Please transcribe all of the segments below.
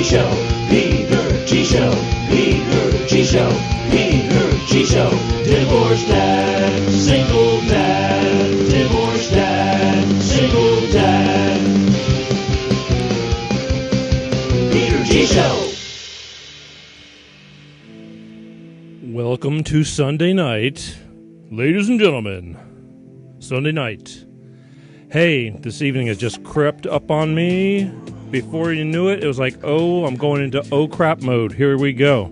Show, Peter G. Show, Peter G. Show, Peter G. Show. Divorced dad, single dad, divorced dad, single dad. Peter G. Show. Welcome to Sunday night, ladies and gentlemen. Sunday night. Hey, this evening has just crept up on me. Before you knew it, it was like, oh, I'm going into oh crap mode. Here we go.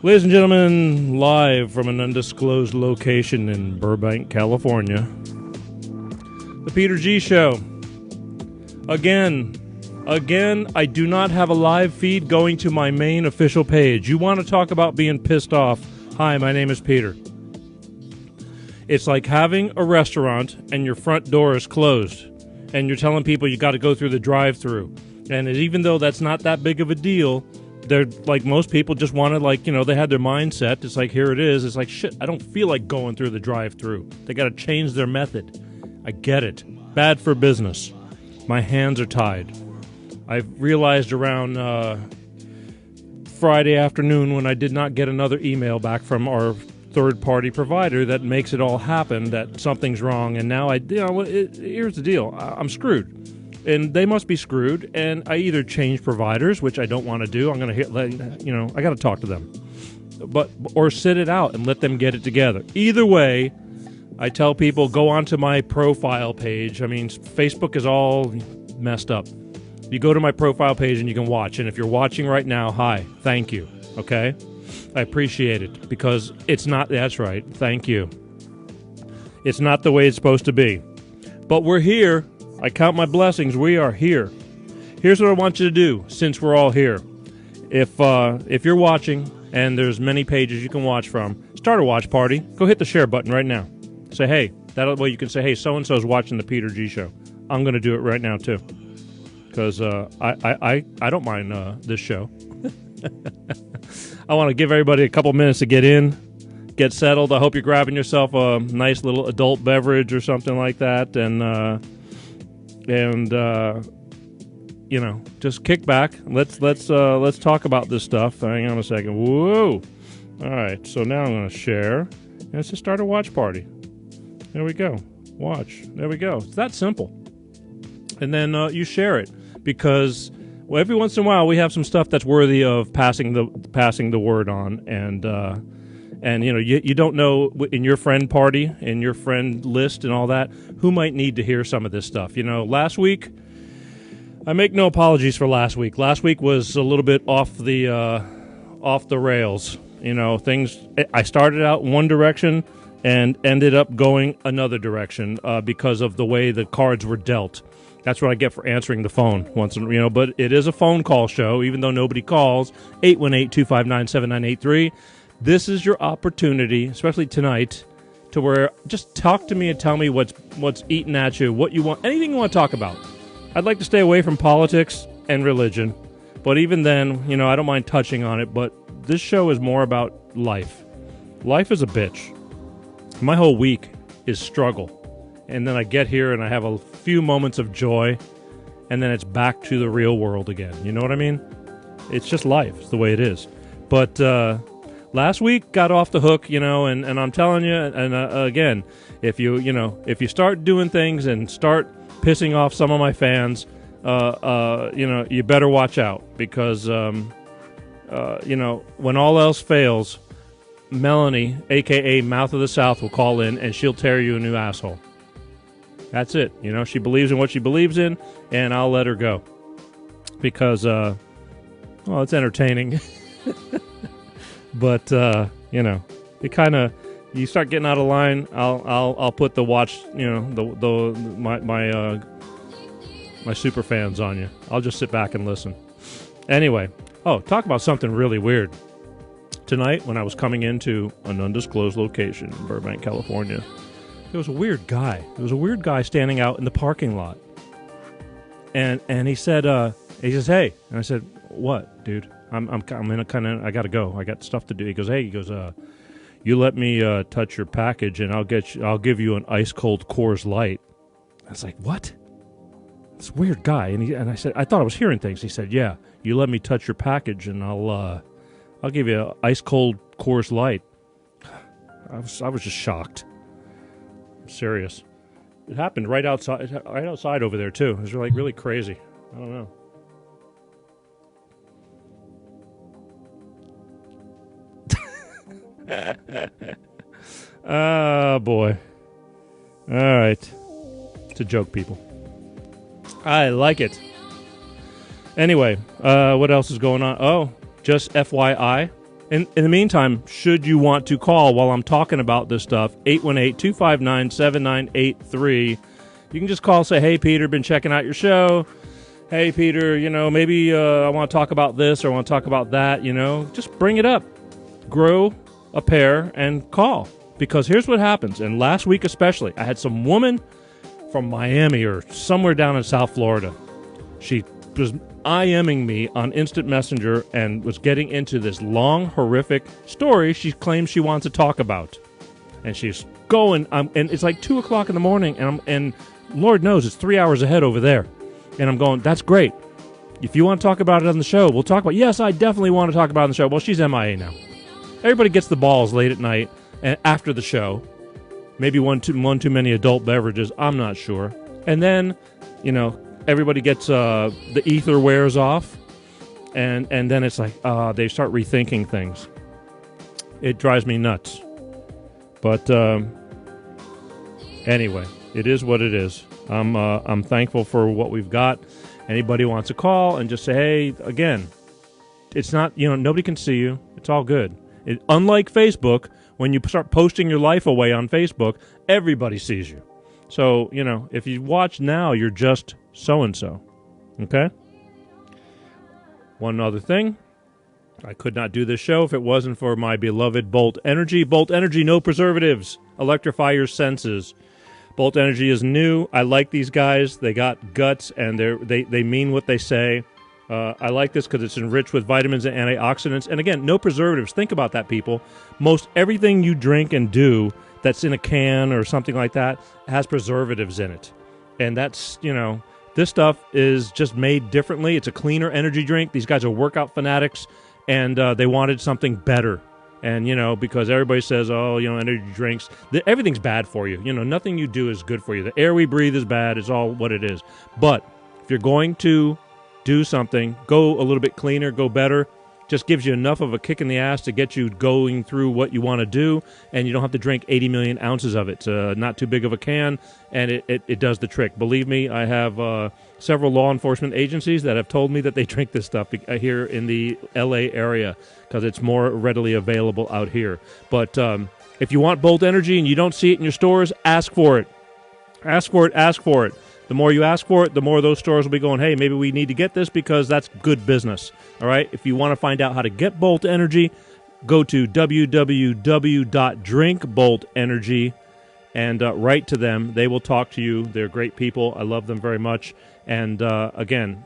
Ladies and gentlemen, live from an undisclosed location in Burbank, California. The Peter G. Show. Again, I do not have a live feed going to my main official page. You want to talk about being pissed off? Hi, my name is Peter. It's like having a restaurant and your front door is closed. And you're telling people you got to go through the drive-thru. And even though that's not that big of a deal, they're like most people just want to, like, you know, they had their mindset. It's like, here it is. It's like, shit, I don't feel like going through the drive-thru. They got to change their method. I get it. Bad for business. My hands are tied. I've realized around Friday afternoon when I did not get another email back from our third-party provider that makes it all happen, that something's wrong, and now here's the deal. I'm screwed, and they must be screwed, and I either change providers, which I don't want to do. I'm going to I got to talk to them, or sit it out and let them get it together. Either way, I tell people, go onto my profile page. I mean, Facebook is all messed up. You go to my profile page and you can watch, and if you're watching right now, hi, thank you, okay? I appreciate it, because it's not, that's right, thank you. It's not the way it's supposed to be. But we're here. I count my blessings. We are here. Here's what I want you to do, since we're all here. If you're watching, and there's many pages you can watch from, start a watch party. Go hit the share button right now. Say, hey, that way you can say, hey, so-and-so's watching the Peter G. Show. I'm going to do it right now, too. Because I don't mind this show. I want to give everybody a couple minutes to get in, get settled. I hope you're grabbing yourself a nice little adult beverage or something like that, and just kick back. Let's talk about this stuff. Hang on a second. Whoa! All right, so now I'm going to share, and let's just start a watch party. There we go. Watch. There we go. It's that simple. And then you share it, because well, every once in a while we have some stuff that's worthy of passing the word on, and you don't know in your friend party, in your friend list, and all that, who might need to hear some of this stuff. You know, last week, I make no apologies for last week. Last week was a little bit off the rails. You know, things. I started out one direction and ended up going another direction because of the way the cards were dealt. That's what I get for answering the phone once, but it is a phone call show, even though nobody calls. 818-259-7983. This is your opportunity, especially tonight, to where just talk to me and tell me what's eating at you, what you want, anything you want to talk about. I'd like to stay away from politics and religion, but even then, I don't mind touching on it, but this show is more about life. Life is a bitch. My whole week is struggle. And then I get here and I have a few moments of joy, and then it's back to the real world again. You know what I mean? It's just life. It's the way it is. But last week got off the hook, and I'm telling you, and again, if you start doing things and start pissing off some of my fans, you better watch out, because when all else fails, Melanie, a.k.a. Mouth of the South, will call in, and she'll tear you a new asshole. That's it. She believes in what she believes in, and I'll let her go. Because, it's entertaining. But, it kind of, you start getting out of line, I'll put the watch, my super fans on you. I'll just sit back and listen. Anyway, talk about something really weird. Tonight, when I was coming into an undisclosed location in Burbank, California, there was a weird guy. There was a weird guy standing out in the parking lot. And he said, hey. And I said, what, dude? I'm in a kind of, I got to go. I got stuff to do. He goes, you let me touch your package and I'll give you an ice cold Coors Light. I was like, what? This weird guy, and I said, I thought I was hearing things. He said, yeah, you let me touch your package, and I'll give you an ice cold Coors Light. I was just shocked. I'm serious. It happened right outside over there too. It was like really crazy. I don't know. Oh boy. All right. It's a joke, people. I like it. Anyway, what else is going on? Oh, just FYI. In the meantime, should you want to call while I'm talking about this stuff, 818-259-7983. You can just call and say, hey, Peter, been checking out your show. Hey, Peter, maybe I want to talk about this or I want to talk about that, Just bring it up. Grow a pair and call. Because here's what happens. And last week especially, I had some woman from Miami or somewhere down in South Florida. She was IMing me on Instant Messenger and was getting into this long, horrific story she claims she wants to talk about. And she's going, and it's like 2 o'clock in the morning, and Lord knows it's 3 hours ahead over there. And I'm going, that's great. If you want to talk about it on the show, we'll talk about it. Yes, I definitely want to talk about it on the show. Well, she's MIA now. Everybody gets the balls late at night and after the show. Maybe one too many adult beverages. I'm not sure. And then, everybody gets the ether wears off, and then it's like they start rethinking things. It drives me nuts. But anyway, it is what it is. I'm thankful for what we've got. Anybody wants to call and just say, hey, again, it's not, nobody can see you. It's all good. Unlike Facebook, when you start posting your life away on Facebook, everybody sees you. So, if you watch now, you're just so-and-so. Okay? One other thing. I could not do this show if it wasn't for my beloved Bolt Energy. Bolt Energy, no preservatives. Electrify your senses. Bolt Energy is new. I like these guys. They got guts, and they mean what they say. I like this because it's enriched with vitamins and antioxidants. And again, no preservatives. Think about that, people. Most everything you drink and do that's in a can or something like that has preservatives in it. And that's, this stuff is just made differently. It's a cleaner energy drink. These guys are workout fanatics, and they wanted something better. And, because everybody says, energy drinks, everything's bad for you. Nothing you do is good for you. The air we breathe is bad. It's all what it is. But if you're going to do something, go a little bit cleaner, go better. Just gives you enough of a kick in the ass to get you going through what you want to do, and you don't have to drink 80 million ounces of it. It's not too big of a can, and it does the trick. Believe me, I have several law enforcement agencies that have told me that they drink this stuff here in the L.A. area because it's more readily available out here. But if you want Bolt Energy and you don't see it in your stores, ask for it. Ask for it, ask for it. The more you ask for it, the more those stores will be going, hey, maybe we need to get this because that's good business. All right? If you want to find out how to get Bolt Energy, go to www.drinkboltenergy and write to them. They will talk to you. They're great people. I love them very much. And, again,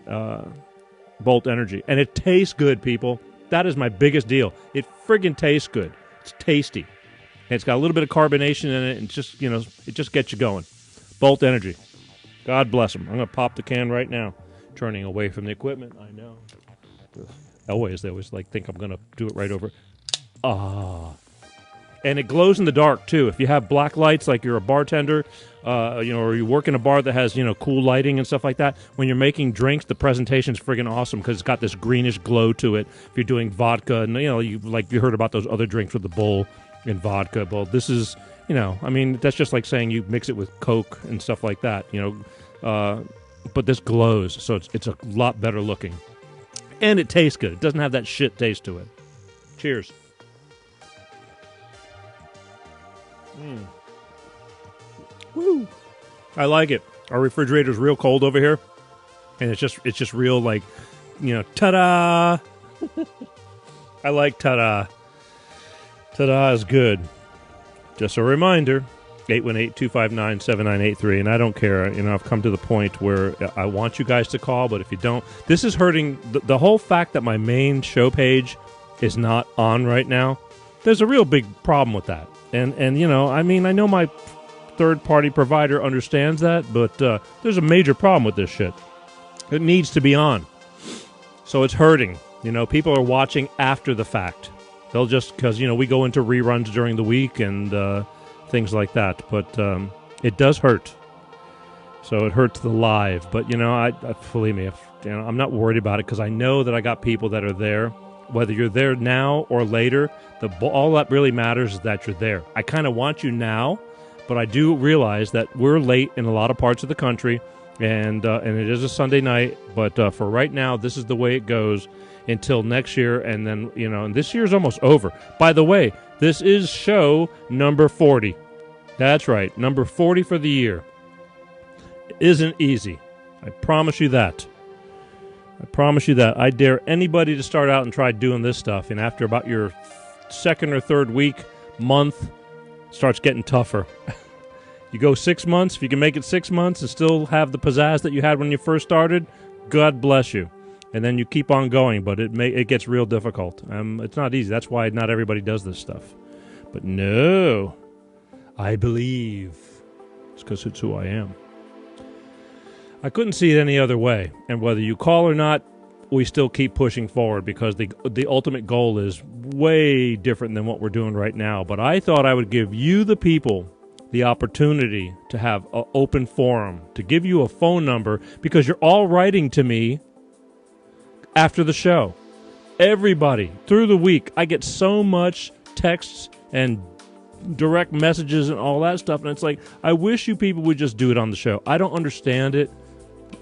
Bolt Energy. And it tastes good, people. That is my biggest deal. It friggin' tastes good. It's tasty. And it's got a little bit of carbonation in it, and just, it just gets you going. Bolt Energy. God bless them. I'm going to pop the can right now. Turning away from the equipment. I know. They always think I'm going to do it right over. Ah. And it glows in the dark, too. If you have black lights, like you're a bartender, or you work in a bar that has, cool lighting and stuff like that, when you're making drinks, the presentation's friggin' awesome because it's got this greenish glow to it. If you're doing vodka, and, you heard about those other drinks with the bowl and vodka. Well, this is... that's just like saying you mix it with Coke and stuff like that, but this glows, so it's a lot better looking. And it tastes good. It doesn't have that shit taste to it. Cheers. Woo. I like it. Our refrigerator's real cold over here, and it's just real, like, ta-da! I like ta-da. Ta-da is good. Just a reminder, 818-259-7983, and I don't care. I've come to the point where I want you guys to call, but if you don't, this is hurting. The whole fact that my main show page is not on right now, there's a real big problem with that. And I know my third-party provider understands that, but there's a major problem with this shit. It needs to be on. So it's hurting. You know, people are watching after the fact. They'll just, because, you know, we go into reruns during the week and things like that. But it does hurt. So it hurts the live. But, you know, I believe me, I'm not worried about it because I know that I got people that are there. Whether you're there now or later, all that really matters is that you're there. I kind of want you now, but I do realize that we're late in a lot of parts of the country, and it is a Sunday night. But for right now, this is the way it goes until next year, and then, you know, and this year's almost over. By the way, this is show number 40. That's right, number 40 for the year. It isn't easy. I promise you that. I promise you that. I dare anybody to start out and try doing this stuff, and after about your second or third week, month, starts getting tougher. You go 6 months, if you can make it 6 months and still have the pizzazz that you had when you first started, God bless you. And then you keep on going, but it gets real difficult. It's not easy. That's why not everybody does this stuff. But no, I believe. It's because it's who I am. I couldn't see it any other way. And whether you call or not, we still keep pushing forward because the ultimate goal is way different than what we're doing right now. But I thought I would give you, the people, the opportunity to have an open forum, to give you a phone number, because you're all writing to me after the show. Everybody, through the week, I get so much texts and direct messages and all that stuff, and it's like, I wish you people would just do it on the show. I don't understand it.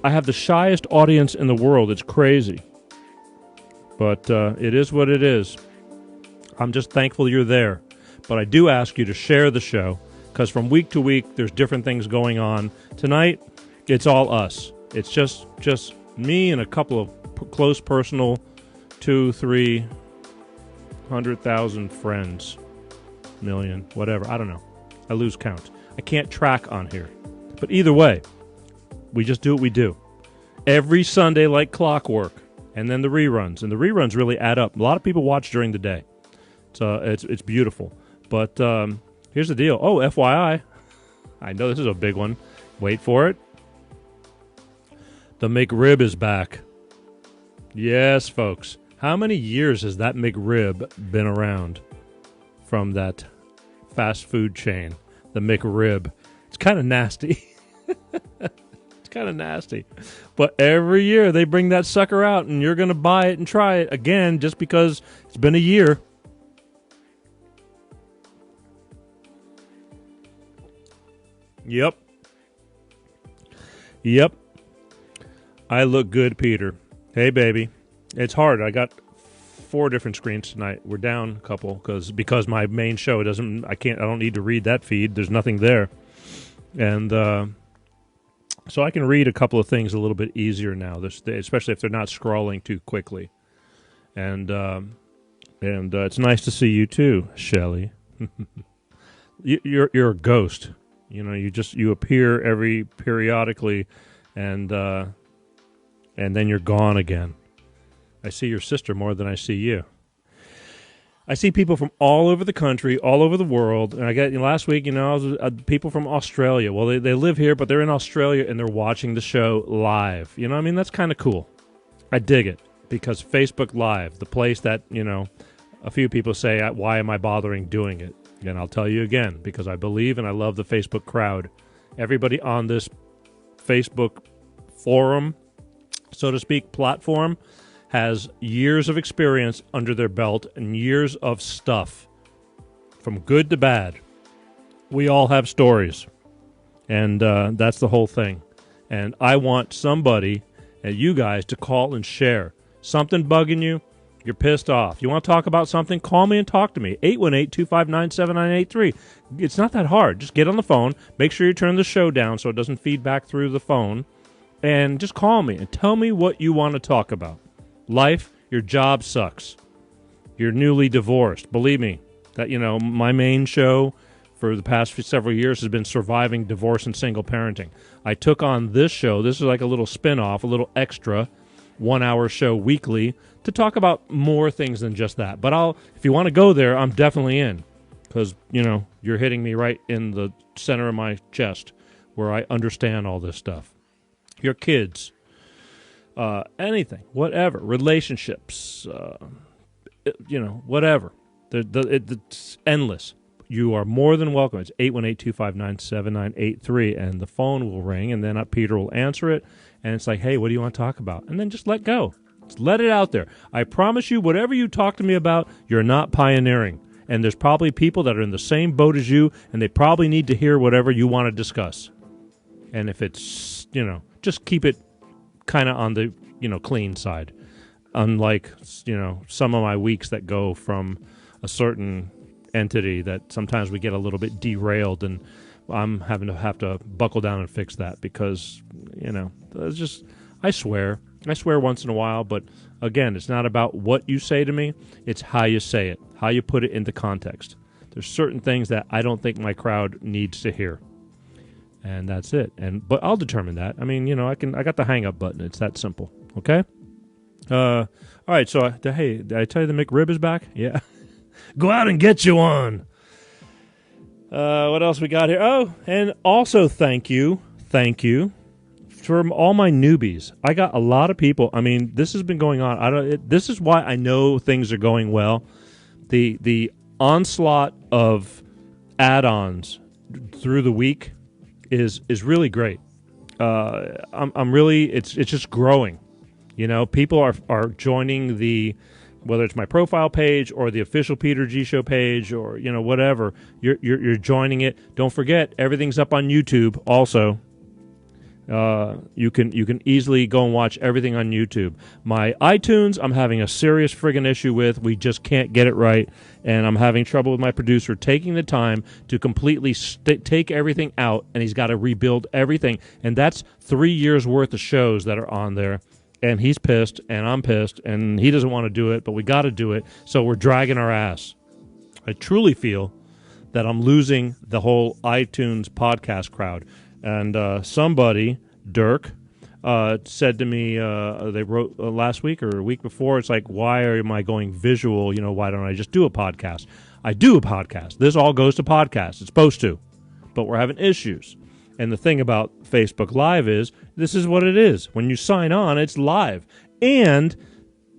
I have the shyest audience in the world. It's crazy. But it is what it is. I'm just thankful you're there. But I do ask you to share the show, because from week to week, there's different things going on. Tonight, it's all us. It's just me and a couple of close personal 200,000-300,000 friends. Million, whatever. I don't know. I lose count. I can't track on here. But either way, we just do what we do. Every Sunday like clockwork. And then the reruns. And the reruns really add up. A lot of people watch during the day. So it's beautiful. But here's the deal. Oh, FYI. I know this is a big one. Wait for it. The McRib is back. Yes, folks. How many years has that McRib been around from that fast food chain? The McRib. It's kind of nasty. It's kind of nasty. But every year they bring that sucker out, and you're going to buy it and try it again just because it's been a year. Yep. I look good, Peter. Hey, baby. It's hard. I got 4 different screens tonight. We're down a couple because my main show I don't need to read that feed. There's nothing there. And so I can read a couple of things a little bit easier now, especially if they're not scrolling too quickly. And it's nice to see you too, Shelley. You're a ghost. You know, you appear periodically, and then you're gone again. I see your sister more than I see you. I see people from all over the country, all over the world. And I got last week, I was people from Australia. Well, they live here, but they're in Australia and they're watching the show live. You know what I mean? That's kind of cool. I dig it because Facebook Live, the place that, a few people say, why am I bothering doing it? And I'll tell you again, because I believe and I love the Facebook crowd. Everybody on this Facebook forum, so to speak, platform, has years of experience under their belt and years of stuff, from good to bad. We all have stories, and that's the whole thing. And I want somebody, you guys, to call and share. Something bugging you, you're pissed off. You want to talk about something, call me and talk to me. 818-259-7983. It's not that hard. Just get on the phone, make sure you turn the show down so it doesn't feed back through the phone, and just call me and tell me what you want to talk about. Life, your job sucks. You're newly divorced. Believe me, that my main show for the past several years has been surviving divorce and single parenting. I took on this show. This is like a little spin-off, a little extra 1-hour show weekly to talk about more things than just that. But if you want to go there, I'm definitely in, because you're hitting me right in the center of my chest where I understand all this stuff. Your kids. anything, whatever, relationships, whatever. It's endless. You are more than welcome. It's 818-259-7983, and the phone will ring, and then Peter will answer it, and it's like, hey, what do you want to talk about? And then just let go. Just let it out there. I promise you, whatever you talk to me about, you're not pioneering. And there's probably people that are in the same boat as you, and they probably need to hear whatever you want to discuss. And if it's, just keep it kind of on the, clean side. Unlike, some of my weeks that go from a certain entity that sometimes we get a little bit derailed, and I'm having to buckle down and fix that because, it's just, I swear once in a while, but again, it's not about what you say to me, it's how you say it, how you put it into context. There's certain things that I don't think my crowd needs to hear. And that's it. But I'll determine that. I mean, I got the hang up button. It's that simple. Okay? All right, so hey, did I tell you the McRib is back? Yeah. Go out and get you one. What else we got here? Oh, and also thank you from all my newbies. I got a lot of people. I mean, this has been going on. This is why I know things are going well. The onslaught of add-ons through the week is really great. I'm really it's just growing. People are joining whether it's my profile page or the official Peter G Show page or whatever. You're joining it. Don't forget, everything's up on YouTube also. You can easily go and watch everything on YouTube. My iTunes, I'm having a serious friggin' issue with. We just can't get it right, and I'm having trouble with my producer taking the time to completely take everything out, and he's got to rebuild everything, and that's 3 years worth of shows that are on there, and he's pissed, and I'm pissed, and he doesn't want to do it, but we got to do it, so we're dragging our ass. I truly feel that I'm losing the whole iTunes podcast crowd. And somebody, Dirk, said to me, they wrote last week or a week before, it's like, why am I going visual? Why don't I just do a podcast? I do a podcast. This all goes to podcasts. It's supposed to. But we're having issues. And the thing about Facebook Live is, this is what it is. When you sign on, it's live. And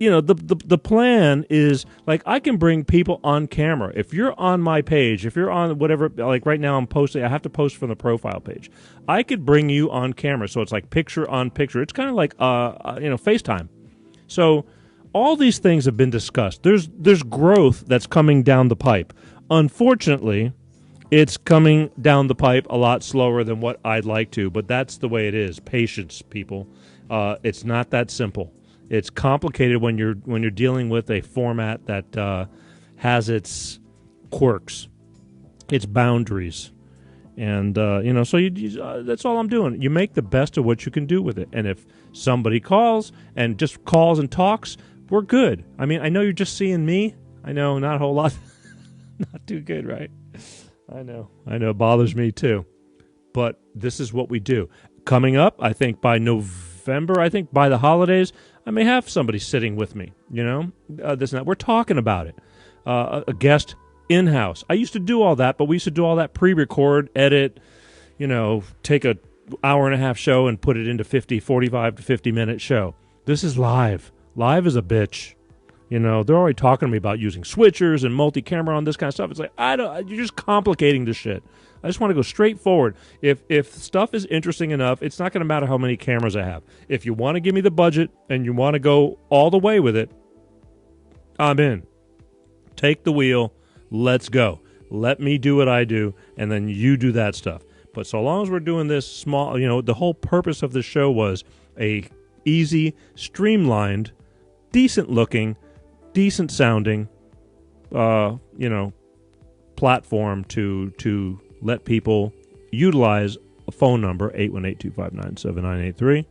the plan is, like, I can bring people on camera. If you're on my page, if you're on whatever, like right now I'm posting, I have to post from the profile page. I could bring you on camera, so it's like picture on picture. It's kind of like, FaceTime. So all these things have been discussed. There's growth that's coming down the pipe. Unfortunately, it's coming down the pipe a lot slower than what I'd like to, but that's the way it is. Patience, people. It's not that simple. It's complicated when you're dealing with a format that has its quirks, its boundaries, and so that's all I'm doing. You make the best of what you can do with it, and if somebody calls and talks, we're good. I mean, I know you're just seeing me. I know, not a whole lot, not too good, right? I know, it bothers me too, but this is what we do. Coming up, I think by November, by the holidays, I may have somebody sitting with me, this and that. We're talking about it. A guest in-house. I used to do all that, but we used to do all that pre-record, edit, take a hour and a half show and put it into 45 to 50-minute show. This is live. Live is a bitch. They're already talking to me about using switchers and multi-camera on this kind of stuff. It's like, you're just complicating this shit. I just want to go straight forward. If stuff is interesting enough, it's not going to matter how many cameras I have. If you want to give me the budget and you want to go all the way with it, I'm in. Take the wheel. Let's go. Let me do what I do, and then you do that stuff. But so long as we're doing this small, the whole purpose of the show was a easy, streamlined, decent-looking, decent-sounding, platform to let people utilize a phone number, 818-259-7983,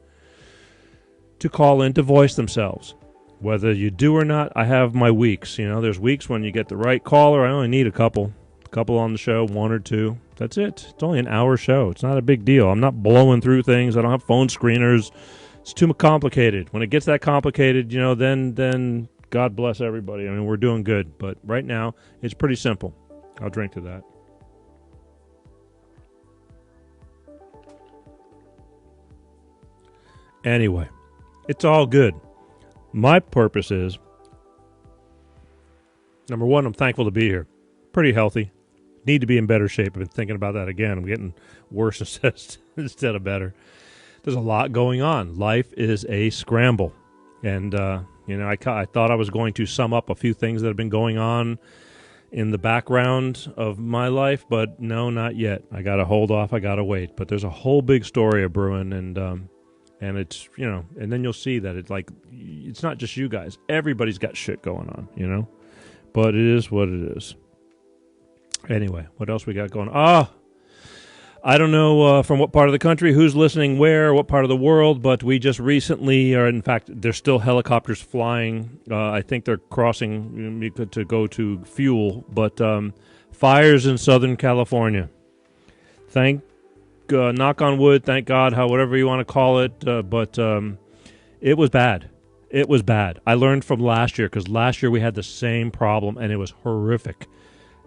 to call in to voice themselves. Whether you do or not, I have my weeks. There's weeks when you get the right caller. I only need a couple on the show, one or two. That's it. It's only an hour show. It's not a big deal. I'm not blowing through things. I don't have phone screeners. It's too complicated. When it gets that complicated, then God bless everybody. I mean, we're doing good. But right now, it's pretty simple. I'll drink to that. Anyway, It's all good. My purpose is, number one, I'm thankful to be here. Pretty healthy. Need to be in better shape. I've been thinking about that again. I'm getting worse instead of better. There's a lot going on. Life is a scramble. And, I thought I was going to sum up a few things that have been going on in the background of my life, but no, not yet. I got to hold off. I got to wait. But there's a whole big story of brewing, and it's, and then you'll see that it's not just you guys. Everybody's got shit going on, But it is what it is. Anyway, what else we got going? I don't know from what part of the country, who's listening where, what part of the world, but we just recently, or in fact, there's still helicopters flying. I think they're crossing to go to fuel, but fires in Southern California. Knock on wood, thank God, whatever you want to call it, but it was bad. It was bad. I learned from last year, because last year we had the same problem, and it was horrific.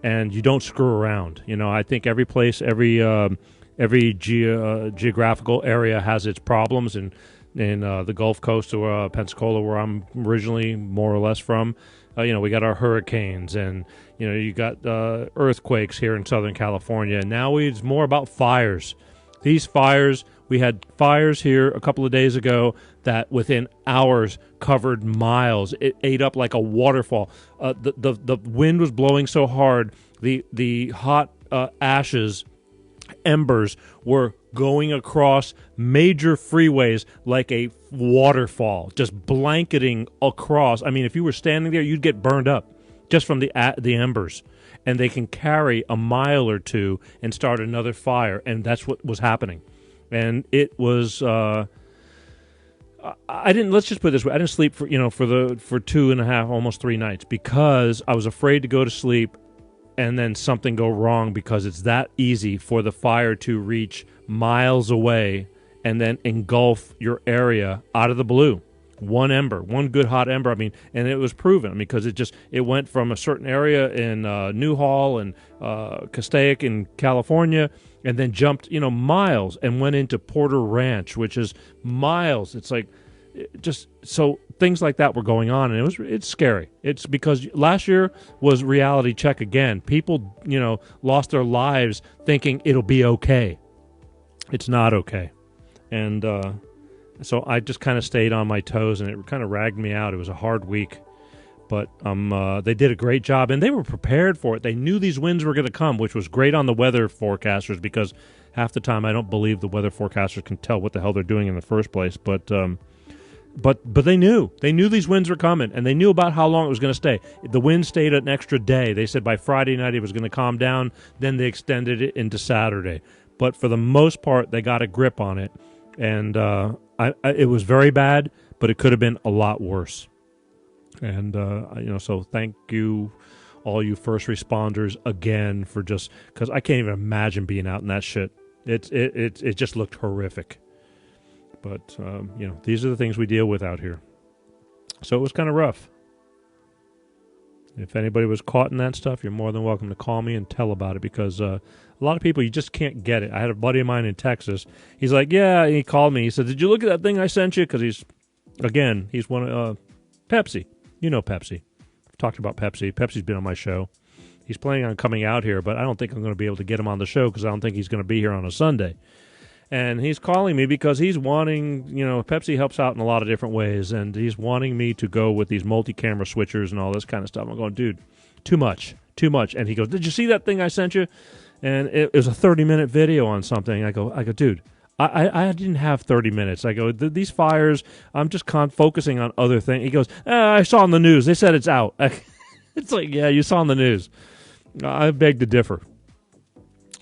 And you don't screw around. I think every place, every geographical area has its problems. And in the Gulf Coast or Pensacola, where I'm originally more or less from, we got our hurricanes, and you got earthquakes here in Southern California. And now it's more about fires. These fires, we had fires here a couple of days ago that within hours covered miles. It ate up like a waterfall. The wind was blowing so hard, the hot ashes, embers, were going across major freeways like a waterfall, just blanketing across. I mean, if you were standing there, you'd get burned up just from the embers. And they can carry a mile or two and start another fire, and that's what was happening. And it was let's just put it this way, I didn't sleep for 2.5, almost 3 nights, because I was afraid to go to sleep and then something go wrong, because it's that easy for the fire to reach miles away and then engulf your area out of the blue. One ember, one good hot ember. I mean, and it was proven, because it went from a certain area in Newhall and Castaic in California, and then jumped, miles and went into Porter Ranch, which is miles. It's like, just so things like that were going on, and it's scary. It's because last year was reality check again. People, lost their lives thinking it'll be okay. It's not okay, and so I just kind of stayed on my toes, and it kind of ragged me out. It was a hard week, but they did a great job, and they were prepared for it. They knew these winds were going to come, which was great on the weather forecasters, because half the time I don't believe the weather forecasters can tell what the hell they're doing in the first place. But they knew. They knew these winds were coming, and they knew about how long it was going to stay. The wind stayed an extra day. They said by Friday night it was going to calm down. Then they extended it into Saturday. But for the most part, they got a grip on it, and it was very bad, but it could have been a lot worse. And, so thank you, all you first responders, again, for just, because I can't even imagine being out in that shit. It just looked horrific. But, these are the things we deal with out here. So it was kind of rough. If anybody was caught in that stuff, you're more than welcome to call me and tell about it, because a lot of people, you just can't get it. I had a buddy of mine in Texas. He's like, yeah, he called me. He said, did you look at that thing I sent you? Because he's one of Pepsi. You know Pepsi. I've talked about Pepsi. Pepsi's been on my show. He's planning on coming out here, but I don't think I'm going to be able to get him on the show, because I don't think he's going to be here on a Sunday. And he's calling me because he's wanting, Pepsi helps out in a lot of different ways, and he's wanting me to go with these multi-camera switchers and all this kind of stuff. I'm going, dude, too much. And he goes, did you see that thing I sent you? And it was a 30-minute video on something. I go, dude, I didn't have 30 minutes. I go, these fires, I'm just focusing on other things. He goes, I saw on the news. They said it's out. It's like, yeah, you saw on the news. I beg to differ.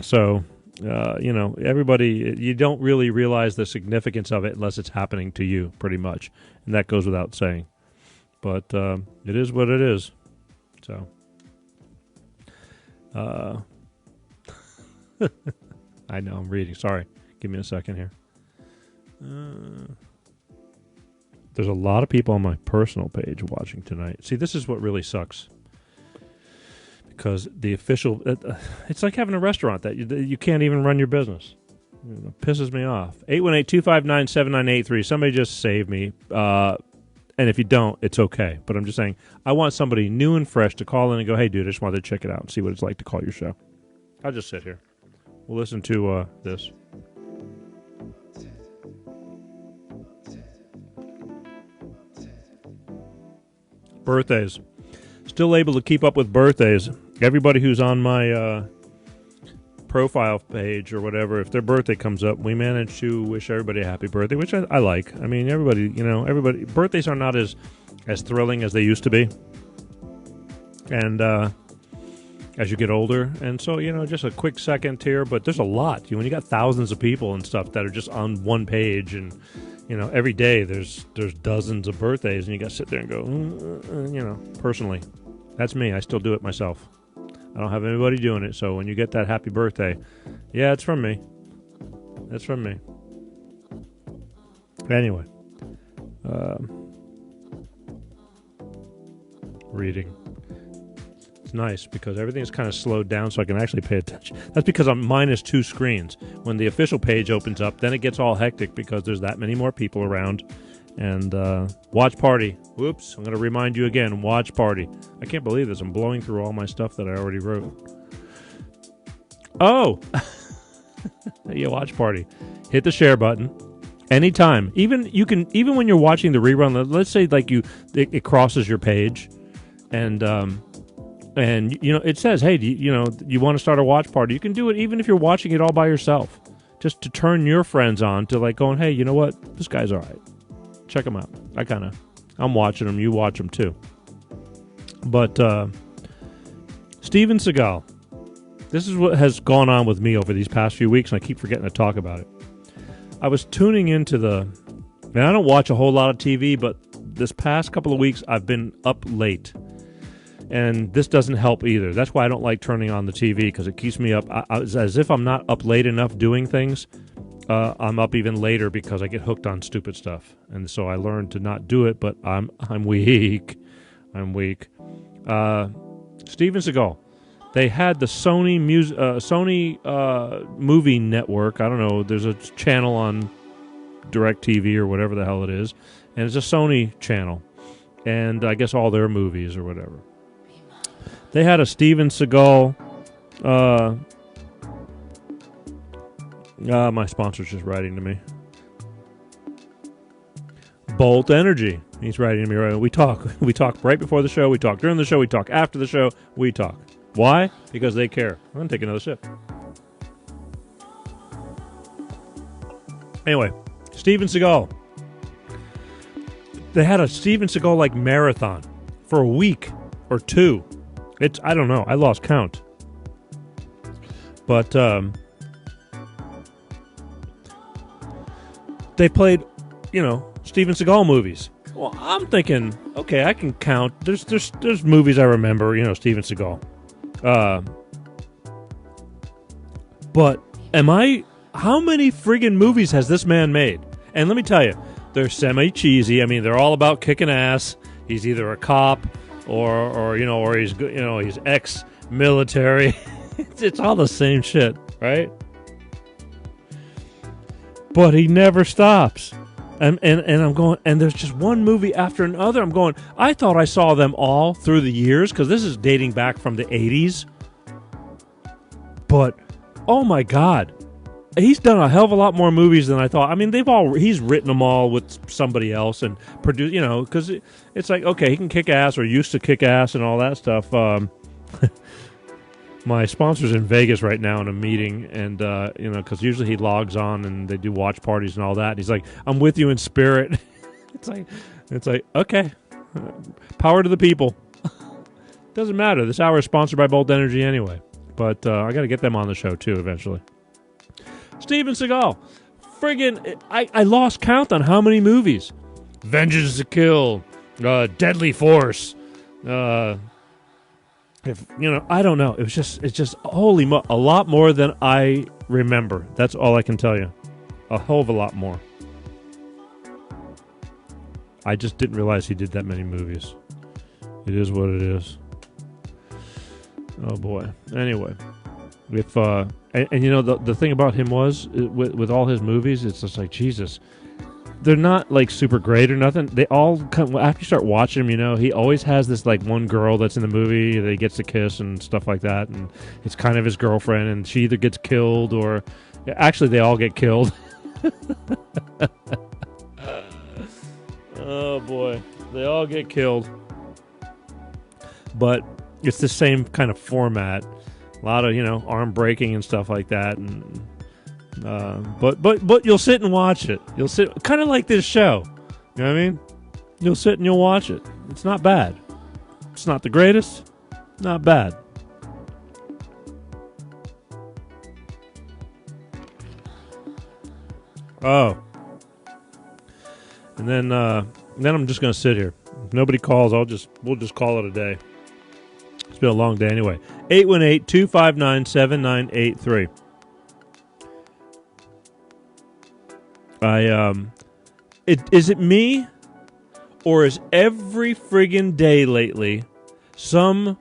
So... everybody, you don't really realize the significance of it unless it's happening to you, pretty much. And that goes without saying. But it is what it is. So, I know, I'm reading. Sorry. Give me a second here. There's a lot of people on my personal page watching tonight. See, this is what really sucks. Because the official, it's like having a restaurant that you can't even run your business. Pisses me off. 818-259-7983. Somebody just save me. And if you don't, it's okay. But I'm just saying, I want somebody new and fresh to call in and go, hey, dude, I just wanted to check it out and see what it's like to call your show. I'll just sit here. We'll listen to this. Birthdays. Still able to keep up with birthdays. Everybody who's on my profile page or whatever, if their birthday comes up, we manage to wish everybody a happy birthday, which I like. I mean, everybody, birthdays are not as thrilling as they used to be. And as you get older. And so, just a quick second here, but there's a lot. When you got thousands of people and stuff that are just on one page, and, every day there's dozens of birthdays, and you got to sit there and go, personally, that's me. I still do it myself. I don't have anybody doing it. So when you get that happy birthday, yeah, it's from me. That's from me. Anyway, reading. It's nice because everything's kind of slowed down so I can actually pay attention. That's because I'm minus 2 screens. When the official page opens up, then it gets all hectic because there's that many more people around. And watch party. Whoops, I'm going to remind you again, watch party. I can't believe this. I'm blowing through all my stuff that I already wrote. Oh! Yeah, watch party. Hit the share button. Anytime. Even when you're watching the rerun, let's say like it crosses your page, and it says, hey, you want to start a watch party? You can do it even if you're watching it all by yourself. Just to turn your friends on to like going, hey, you know what? This guy's all right. Check them out. I'm watching them. You watch them too. But Steven Seagal. This is what has gone on with me over these past few weeks, and I keep forgetting to talk about it. I was tuning into and I don't watch a whole lot of TV, but this past couple of weeks I've been up late. And this doesn't help either. That's why I don't like turning on the TV, because it keeps me up. As if I'm not up late enough doing things, I'm up even later because I get hooked on stupid stuff. And so I learned to not do it, but I'm weak. I'm weak. Steven Seagal. They had the Sony movie network. I don't know. There's a channel on DirecTV or whatever the hell it is. And it's a Sony channel. And I guess all their movies or whatever. They had a Steven Seagal. My sponsor's just writing to me. Bolt Energy. He's writing to me right now. We talk right before the show. We talk during the show. We talk after the show. We talk. Why? Because they care. I'm going to take another sip. Anyway, Steven Seagal. They had a Steven Seagal marathon for a week or two. I don't know. I lost count. But they played, Steven Seagal movies. Well, I'm thinking, okay, I can count. There's movies I remember, Steven Seagal. But how many friggin' movies has this man made? And let me tell you, they're semi-cheesy. I mean, they're all about kicking ass. He's either a cop or he's he's ex-military. It's all the same shit, right? But he never stops. And I'm going, and there's just one movie after another. I'm going, I thought I saw them all through the years, because this is dating back from the 80s. But, oh my God. He's done a hell of a lot more movies than I thought. I mean, he's written them all with somebody else and produced, because it's like, okay, he can kick ass or used to kick ass and all that stuff. My sponsor's in Vegas right now in a meeting, and, because usually he logs on and they do watch parties and all that. And he's like, I'm with you in spirit. It's like, okay, power to the people. Doesn't matter. This hour is sponsored by Bolt Energy anyway. But I got to get them on the show, too, eventually. Steven Seagal. Friggin', I lost count on how many movies. Vengeance to Kill. Deadly Force. I don't know. It's just holy a lot more than I remember. That's all I can tell you. A hell of a lot more. I just didn't realize he did that many movies. It is what it is. Oh boy. Anyway, If and you know the thing about him was with all his movies, it's just like Jesus. They're not like super great or nothing. They all come after you start watching him. You know, he always has this like one girl that's in the movie that he gets to kiss and stuff like that, and it's kind of his girlfriend, and she either gets killed or actually they all get killed. Oh boy, they all get killed. But it's the same kind of format. A lot of arm breaking and stuff like that, and. But you'll sit and watch it. You'll sit kind of like this show. You know what I mean? You'll sit and you'll watch it. It's not bad. It's not the greatest. Not bad. Oh. And then I'm just gonna sit here. If nobody calls, we'll just call it a day. It's been a long day anyway. 818-259-7983. Is it me, or is every friggin' day lately some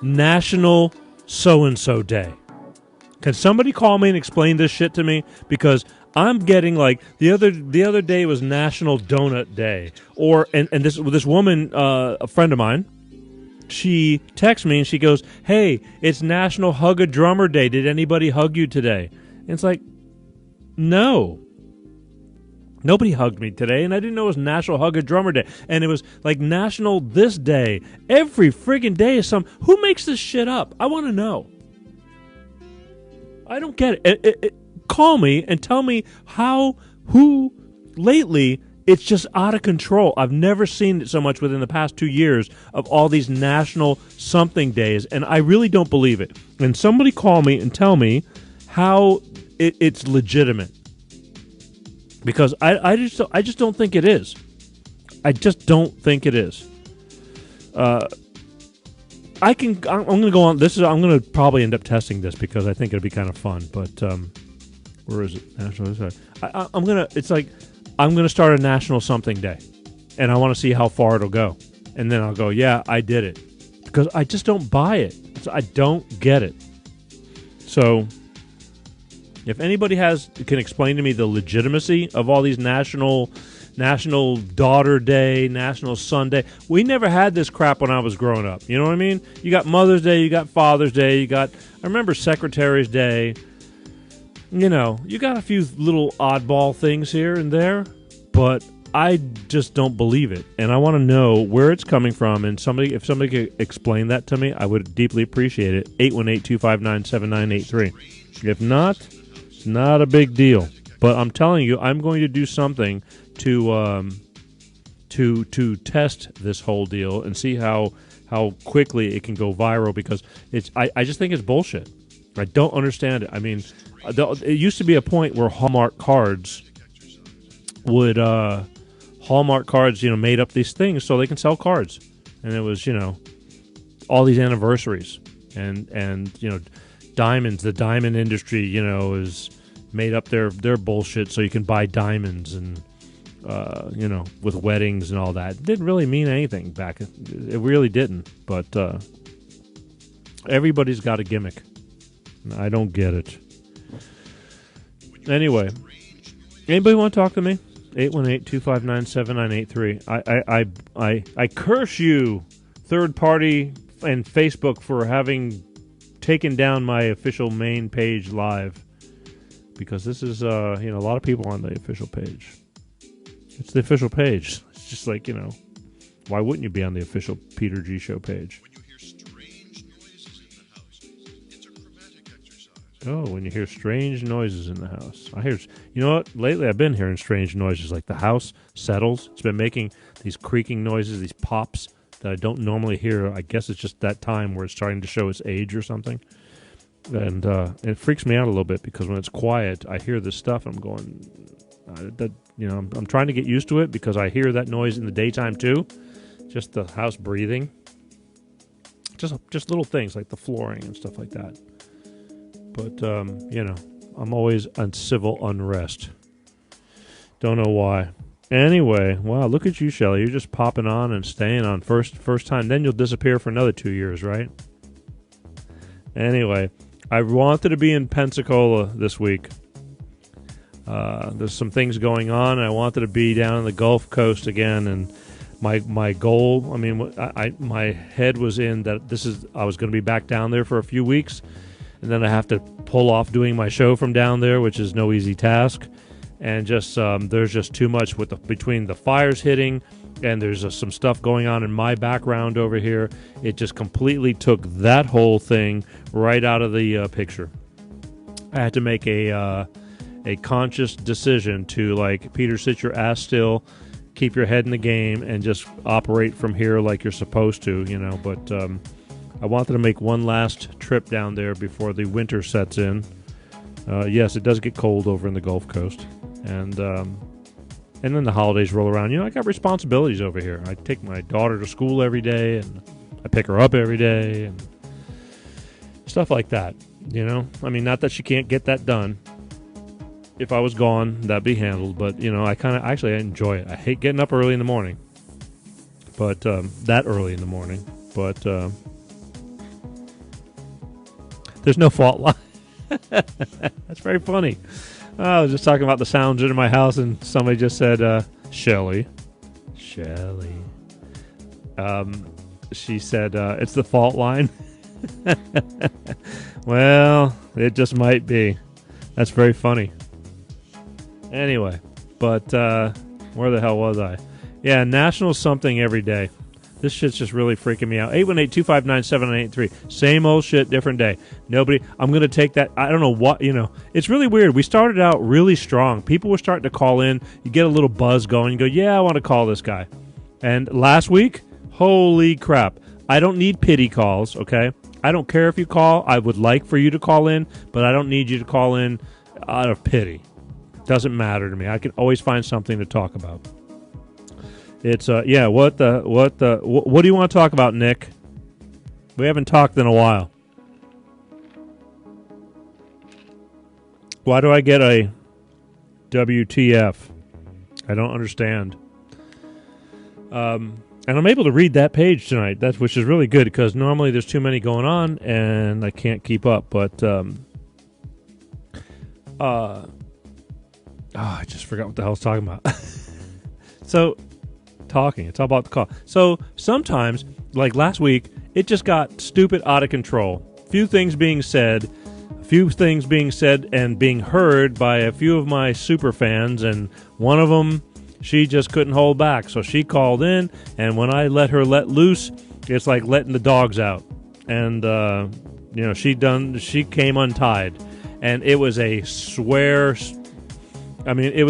national so-and-so day? Can somebody call me and explain this shit to me? Because I'm getting like the other day was National Donut Day, and this woman, a friend of mine, she texts me and she goes, "Hey, it's National Hug a Drummer Day. Did anybody hug you today?" And it's like, no. Nobody hugged me today, and I didn't know it was National Hug a Drummer Day. And it was like National this day. Every friggin' day is some... Who makes this shit up? I want to know. I don't get it. Call me and tell me who lately, it's just out of control. I've never seen it so much within the past 2 years of all these national something days, and I really don't believe it. And somebody call me and tell me how it's legitimate. Because I just don't think it is. I just don't think it is. I'm going to go on. I'm going to probably end up testing this because I think it'll be kind of fun. But where is it? National. I'm gonna. It's like I'm going to start a national something day, and I want to see how far it'll go, and then I'll go. Yeah, I did it, because I just don't buy it. I don't get it. So. If anybody can explain to me the legitimacy of all these National Daughter Day, National Sunday. We never had this crap when I was growing up. You know what I mean? You got Mother's Day, you got Father's Day, I remember Secretary's Day. You got a few little oddball things here and there, but I just don't believe it. And I want to know where it's coming from, and if somebody could explain that to me, I would deeply appreciate it. 818-259-7983. If not... It's not a big deal, but I'm telling you, I'm going to do something to test this whole deal and see how quickly it can go viral, because I just think it's bullshit. I don't understand it. I mean, it used to be a point where Hallmark cards made up these things so they can sell cards, and it was all these anniversaries and diamonds. The diamond industry, is made up their bullshit so you can buy diamonds and, with weddings and all that. It didn't really mean anything back. It really didn't. But everybody's got a gimmick. I don't get it. Anyway, anybody want to talk to me? 818-259-7983. I curse you, third party and Facebook, for having taken down my official main page live, because this is a lot of people on the official page. It's the official page. It's just like, why wouldn't you be on the official Peter G Show page? When you hear strange noises in the house, it's a chromatic exercise. Oh, when you hear strange noises in the house. I hear, what? Lately I've been hearing strange noises, like the house settles. It's been making these creaking noises, these pops that I don't normally hear. I guess it's just that time where it's starting to show its age or something. And it freaks me out a little bit, because when it's quiet, I hear this stuff and I'm going, I'm trying to get used to it, because I hear that noise in the daytime too. Just the house breathing. Just little things like the flooring and stuff like that. But, I'm always on civil unrest. Don't know why. Anyway, wow, look at you, Shelley. You're just popping on and staying on first time. Then you'll disappear for another 2 years, right? Anyway, I wanted to be in Pensacola this week. There's some things going on, and I wanted to be down on the Gulf Coast again. And my goal, I mean, my head was in that I was going to be back down there for a few weeks, and then I have to pull off doing my show from down there, which is no easy task. And just there's just too much between the fires hitting, and there's some stuff going on in my background over here. It just completely took that whole thing right out of the picture. I had to make a conscious decision to, like, Peter, sit your ass still, keep your head in the game, and just operate from here like you're supposed to, you know. But I wanted to make one last trip down there before the winter sets in. Yes, it does get cold over in the Gulf Coast. And then the holidays roll around. You know, I got responsibilities over here. I take my daughter to school every day, and I pick her up every day, and stuff like that, you know. I mean, not that she can't get that done. If I was gone, that'd be handled. But, you know, I enjoy it. I hate getting up early in the morning. But, that early in the morning. But, there's no fault line. That's very funny. I was just talking about the sounds in my house, and somebody just said, Shelly. She said, it's the fault line. Well, it just might be. That's very funny. Anyway, but where the hell was I? Yeah, National Something Every Day. This shit's just really freaking me out. 818-259-7983. Same old shit, different day. Nobody, I'm going to take that. I don't know what, you know. It's really weird. We started out really strong. People were starting to call in. You get a little buzz going. You go, yeah, I want to call this guy. And last week, holy crap. I don't need pity calls, okay? I don't care if you call. I would like for you to call in, but I don't need you to call in out of pity. Doesn't matter to me. I can always find something to talk about. It's yeah. What do you want to talk about, Nick? We haven't talked in a while. Why do I get a WTF? I don't understand. And I'm able to read that page tonight. Which is really good, because normally there's too many going on and I can't keep up. But I just forgot what the hell I was talking about. So. It's all about the call. So sometimes, like last week, it just got stupid out of control. A few things being said and being heard by a few of my super fans, and one of them, she just couldn't hold back, so she called in, and when I let her let loose, it's like letting the dogs out. And you know, she came untied, and it was a swear. I mean, it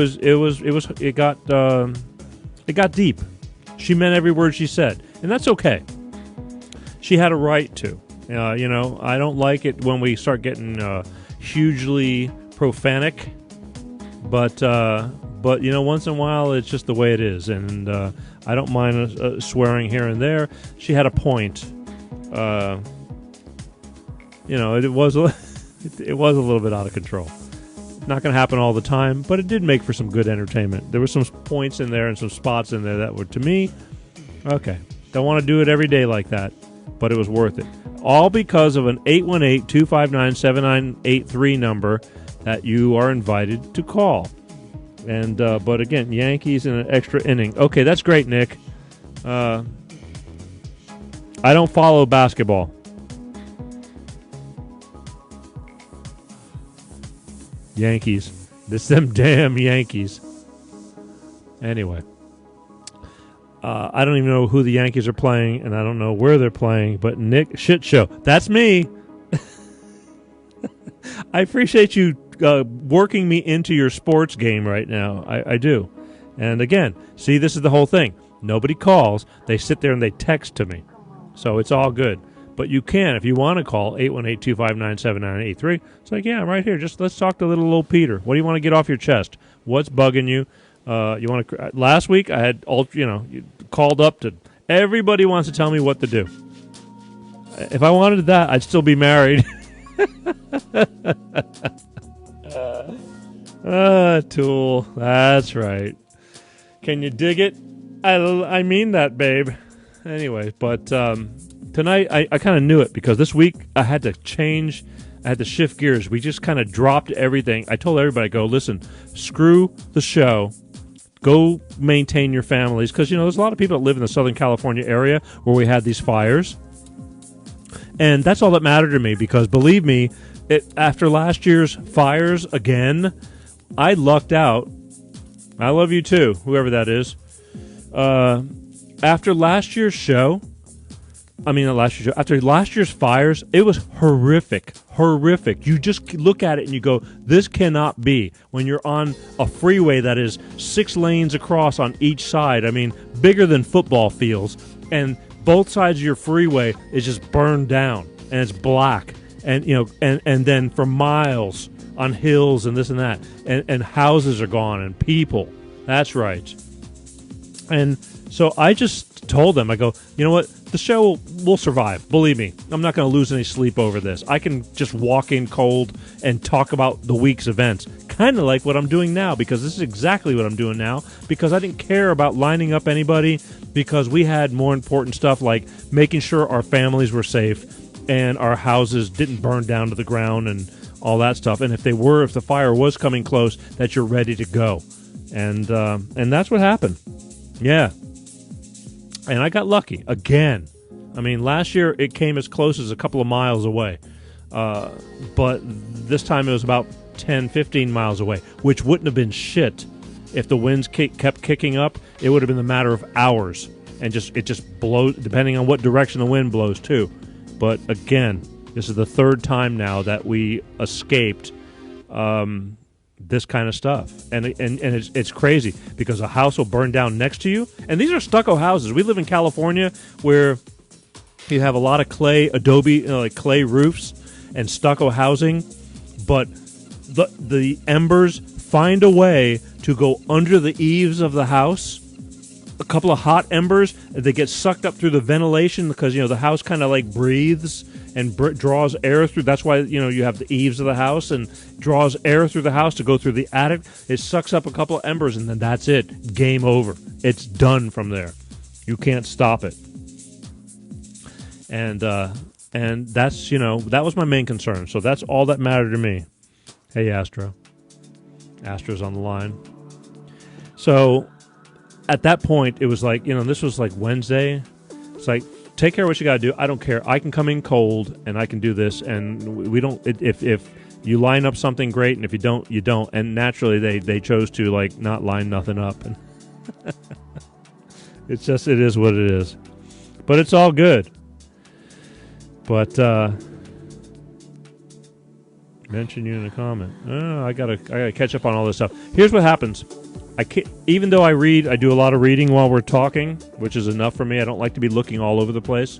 got deep. She meant every word she said, and that's okay. She had a right to. You know, I don't like it when we start getting hugely profanic, but you know, once in a while, it's just the way it is, and I don't mind swearing here and there. She had a point. You know, it was a little bit out of control. Not going to happen all the time, but it did make for some good entertainment. There were some points in there and some spots in there that were, to me, okay. Don't want to do it every day like that, but it was worth it. All because of an 818-259-7983 number that you are invited to call. And but again, Yankees in an extra inning. Okay, that's great, Nick. I don't follow basketball. Yankees. This them damn Yankees. Anyway. I don't even know who the Yankees are playing, and I don't know where they're playing, but Nick, shit show. That's me. I appreciate you working me into your sports game right now. I do. And again, see, this is the whole thing. Nobody calls. They sit there and they text to me. So it's all good. But you can, if you want to call, 818-259-7983. It's like, yeah, I'm right here. Just let's talk to little old Peter. What do you want to get off your chest? What's bugging you? You want to? Last week I had, you called up to. Everybody wants to tell me what to do. If I wanted that, I'd still be married. Tool. That's right. Can you dig it? I mean that, babe. Anyway, but tonight I kind of knew it because this week I had to change I had to shift gears. We just kind of dropped everything. I told everybody, go, listen, screw the show. Go maintain your families. Because, there's a lot of people that live in the Southern California area where we had these fires. And that's all that mattered to me because, believe me, after last year's fires again, I lucked out. I love you too, whoever that is. After last year's show, after last year's fires, it was horrific. You just look at it and you go, this cannot be. When you're on a freeway that is 6 lanes across on each side, bigger than football fields, and both sides of your freeway is just burned down, and it's black, and and then for miles on hills and this and that, and houses are gone, and people. That's right. And so I just told them, I go, you know what? The show will survive. Believe me, I'm not going to lose any sleep over this. I can just walk in cold and talk about the week's events, kind of like what I'm doing now, because this is exactly what I'm doing now, because I didn't care about lining up anybody, because we had more important stuff like making sure our families were safe and our houses didn't burn down to the ground and all that stuff. And if the fire was coming close, that you're ready to go. And that's what happened. Yeah. And I got lucky again. Last year it came as close as a couple of miles away. But this time it was about 10, 15 miles away, which wouldn't have been shit if the winds kept kicking up. It would have been a matter of hours. And it just blows, depending on what direction the wind blows, too. But again, this is the third time now that we escaped this kind of stuff, and it's crazy because a house will burn down next to you, and these are stucco houses. We live in California where you have a lot of adobe, like clay roofs and stucco housing, but the embers find a way to go under the eaves of the house. A couple of hot embers, they get sucked up through the ventilation because the house kind of like breathes and draws air through. That's why you have the eaves of the house and draws air through the house to go through the attic. It sucks up a couple of embers and then that's it. Game over. It's done from there. You can't stop it. And that's that was my main concern. So that's all that mattered to me. Hey, Astro. Astro's on the line. So at that point, it was like, this was like Wednesday. It's like, take care of what you got to do. I don't care. I can come in cold, and I can do this. And we don't. If you line up something, great, and if you don't, you don't. And naturally, they chose to like not line nothing up, and it is what it is. But it's all good. But mention you in a comment. I gotta catch up on all this stuff. Here's what happens. Even though I do a lot of reading while we're talking, which is enough for me. I don't like to be looking all over the place.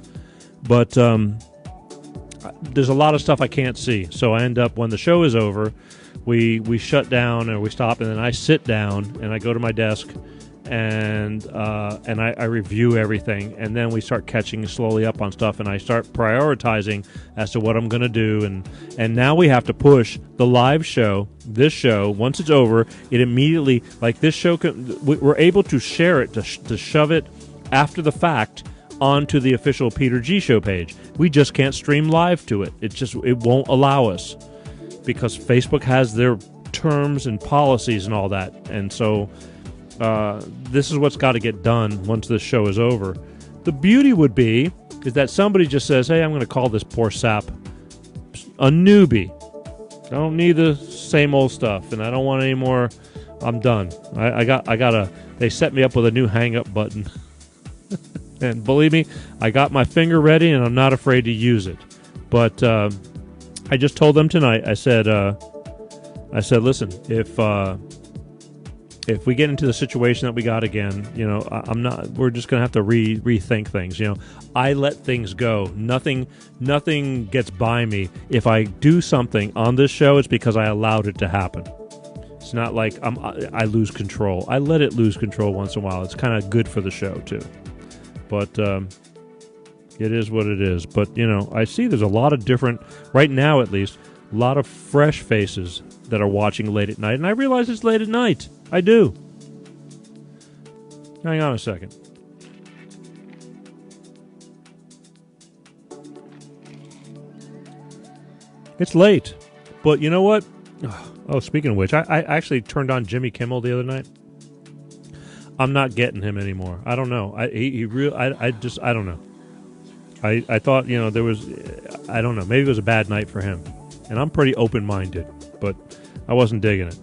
But there's a lot of stuff I can't see. So I end up, when the show is over, we shut down or we stop, and then I sit down and I go to my desk and I review everything, and then we start catching slowly up on stuff, and I start prioritizing as to what I'm going to do, and now we have to push the live show. This show, once it's over, it immediately, like this show, we're able to share it, to shove it after the fact onto the official Peter G Show page. We just can't stream live to it. It won't allow us because Facebook has their terms and policies and all that, and so this is what's got to get done once this show is over. The beauty would be is that somebody just says, hey, I'm going to call this poor sap a newbie. I don't need the same old stuff, and I don't want any more. I'm done. They set me up with a new hang-up button. And believe me, I got my finger ready, and I'm not afraid to use it. But I just told them tonight, I said, listen, if we get into the situation that we got again, we're just going to have to rethink things. I let things go. Nothing gets by me. If I do something on this show, it's because I allowed it to happen. It's not like I lose control. I let it lose control once in a while. It's kind of good for the show, too. But it is what it is. But, I see there's a lot of different, right now at least, a lot of fresh faces that are watching late at night. And I realize it's late at night. I do. Hang on a second. It's late, but you know what? Oh, speaking of which, I actually turned on Jimmy Kimmel the other night. I'm not getting him anymore. I don't know. I don't know. I thought, there was, I don't know, maybe it was a bad night for him. And I'm pretty open-minded, but I wasn't digging it.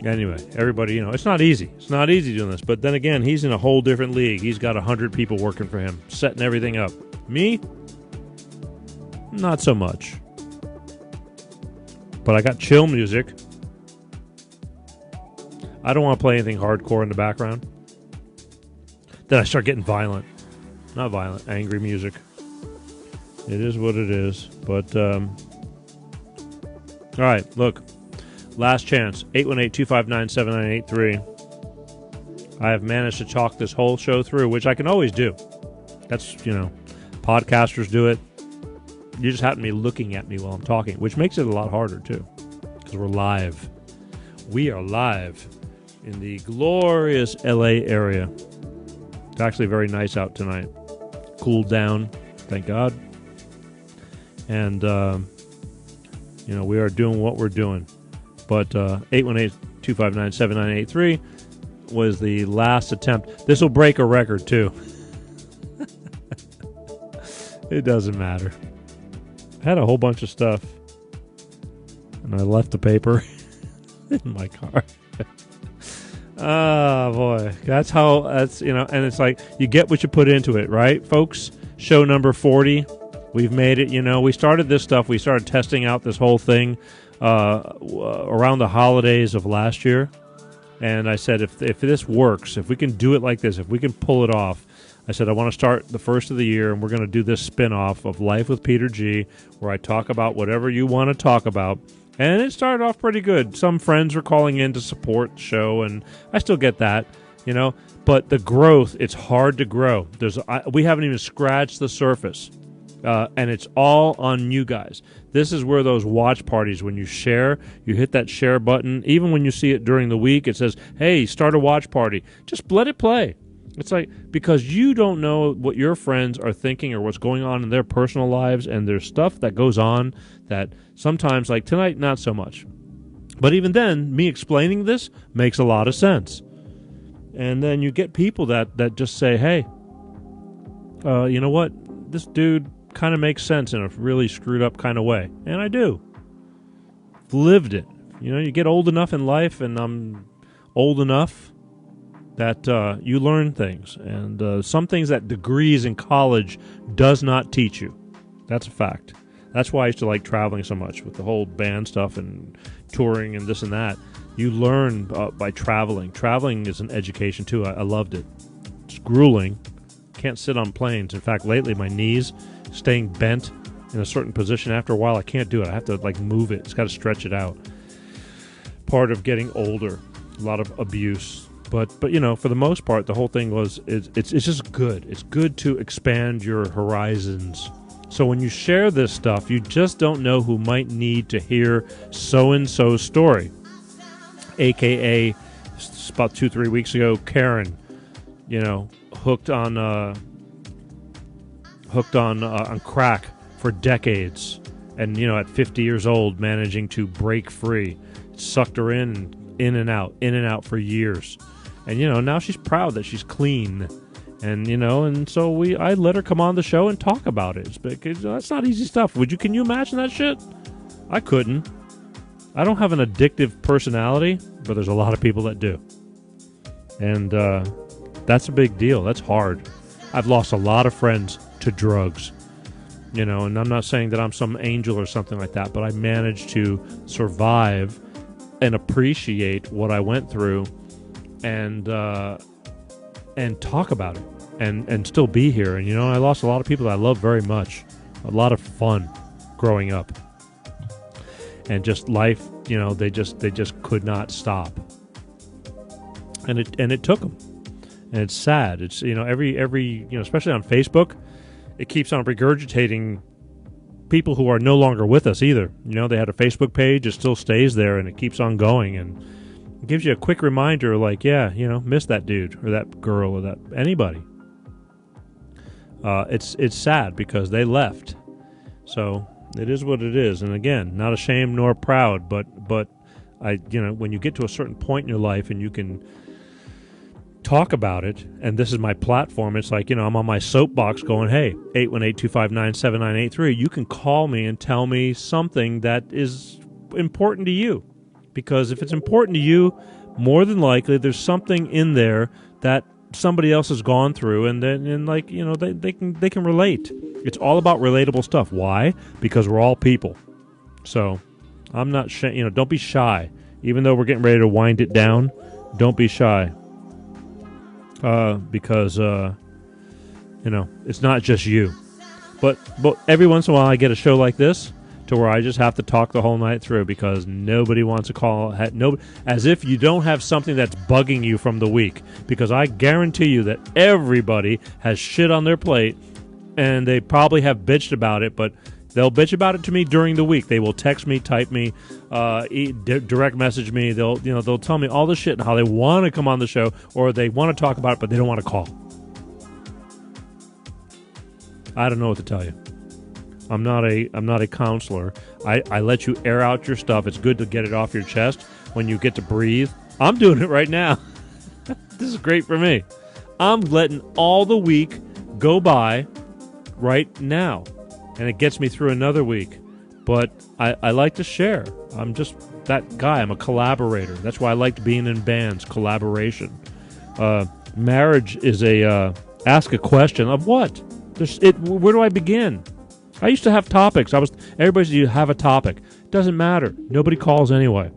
Anyway, everybody, it's not easy. It's not easy doing this. But then again, he's in a whole different league. He's got 100 people working for him, setting everything up. Me? Not so much. But I got chill music. I don't want to play anything hardcore in the background. Then I start getting violent. Not violent, angry music. It is what it is. But, all right, look. Last chance, 818-259-7983. I have managed to talk this whole show through, which I can always do. That's, podcasters do it. You just happen to be looking at me while I'm talking, which makes it a lot harder, too, because we're live. We are live in the glorious L.A. area. It's actually very nice out tonight. Cooled down, thank God. And, we are doing what we're doing. But 818-259-7983 was the last attempt. This will break a record, too. It doesn't matter. I had a whole bunch of stuff. And I left the paper in my car. Oh, boy. That's, and it's like, you get what you put into it, right, folks? Show number 40. We've made it, we started this stuff. We started testing out this whole thing around the holidays of last year. And I said, if this works, if we can do it like this, if we can pull it off, I said, I want to start the first of the year, and we're going to do this spin-off of Life with Peter G., where I talk about whatever you want to talk about. And it started off pretty good. Some friends were calling in to support the show, and I still get that, But the growth, it's hard to grow. We haven't even scratched the surface. And it's all on you guys. This is where those watch parties, when you share, you hit that share button. Even when you see it during the week, it says, hey, start a watch party. Just let it play. It's like, because you don't know what your friends are thinking or what's going on in their personal lives, and there's stuff that goes on that sometimes, like tonight, not so much. But even then, me explaining this makes a lot of sense. And then you get people that just say, hey, you know what? This dude kind of makes sense in a really screwed up kind of way. And I do. Lived it. You get old enough in life, and I'm old enough that you learn things. And some things that degrees in college does not teach you. That's a fact. That's why I used to like traveling so much with the whole band stuff and touring and this and that. You learn by traveling. Traveling is an education, too. I loved it. It's grueling. Can't sit on planes. In fact, lately my knees staying bent in a certain position, after a while I can't do it. I have to move it. It's got to stretch it out. Part of getting older. A lot of abuse. But for the most part, the whole thing it's just good. It's good to expand your horizons. So when you share this stuff, you just don't know who might need to hear so-and-so's story. AKA, about 2-3 weeks ago, Karen, hooked on crack for decades, and at 50 years old managing to break free. It sucked her in and out for years, and now she's proud that she's clean, and so I let her come on the show and talk about it. Because that's not easy stuff. Can you imagine that shit? I couldn't. I don't have an addictive personality, but there's a lot of people that do, and that's a big deal. That's hard. I've lost a lot of friends to drugs, and I'm not saying that I'm some angel or something like that, but I managed to survive and appreciate what I went through, and talk about it, and still be here. And I lost a lot of people that I love very much. A lot of fun growing up, and just life. They just could not stop, and it took them. And it's sad. It's every especially on Facebook, it keeps on regurgitating people who are no longer with us either. They had a Facebook page, it still stays there, and it keeps on going, and it gives you a quick reminder, miss that dude or that girl or that anybody. It's sad because they left. So it is what it is. And again, not ashamed nor proud, but when you get to a certain point in your life and you can talk about it, and this is my platform, it's like, I'm on my soapbox going, hey, 818-259-7983, you can call me and tell me something that is important to you. Because if it's important to you, more than likely there's something in there that somebody else has gone through, and they can relate. It's all about relatable stuff. Why? Because we're all people. So I'm not don't be shy. Even though we're getting ready to wind it down, don't be shy. Because it's not just you. But every once in a while I get a show like this to where I just have to talk the whole night through because nobody wants to call. As if you don't have something that's bugging you from the week. Because I guarantee you that everybody has shit on their plate, and they probably have bitched about it, but they'll bitch about it to me during the week. They will text me, type me, direct message me. They'll tell me all the shit and how they want to come on the show, or they want to talk about it, but they don't want to call. I don't know what to tell you. I'm not a counselor. I let you air out your stuff. It's good to get it off your chest when you get to breathe. I'm doing it right now. This is great for me. I'm letting all the week go by right now, and it gets me through another week. But I like to share. I'm just that guy. I'm a collaborator. That's why I liked being in bands, collaboration. Marriage is ask a question of what? Where do I begin? I used to have topics. Everybody said you have a topic. Doesn't matter. Nobody calls anyway.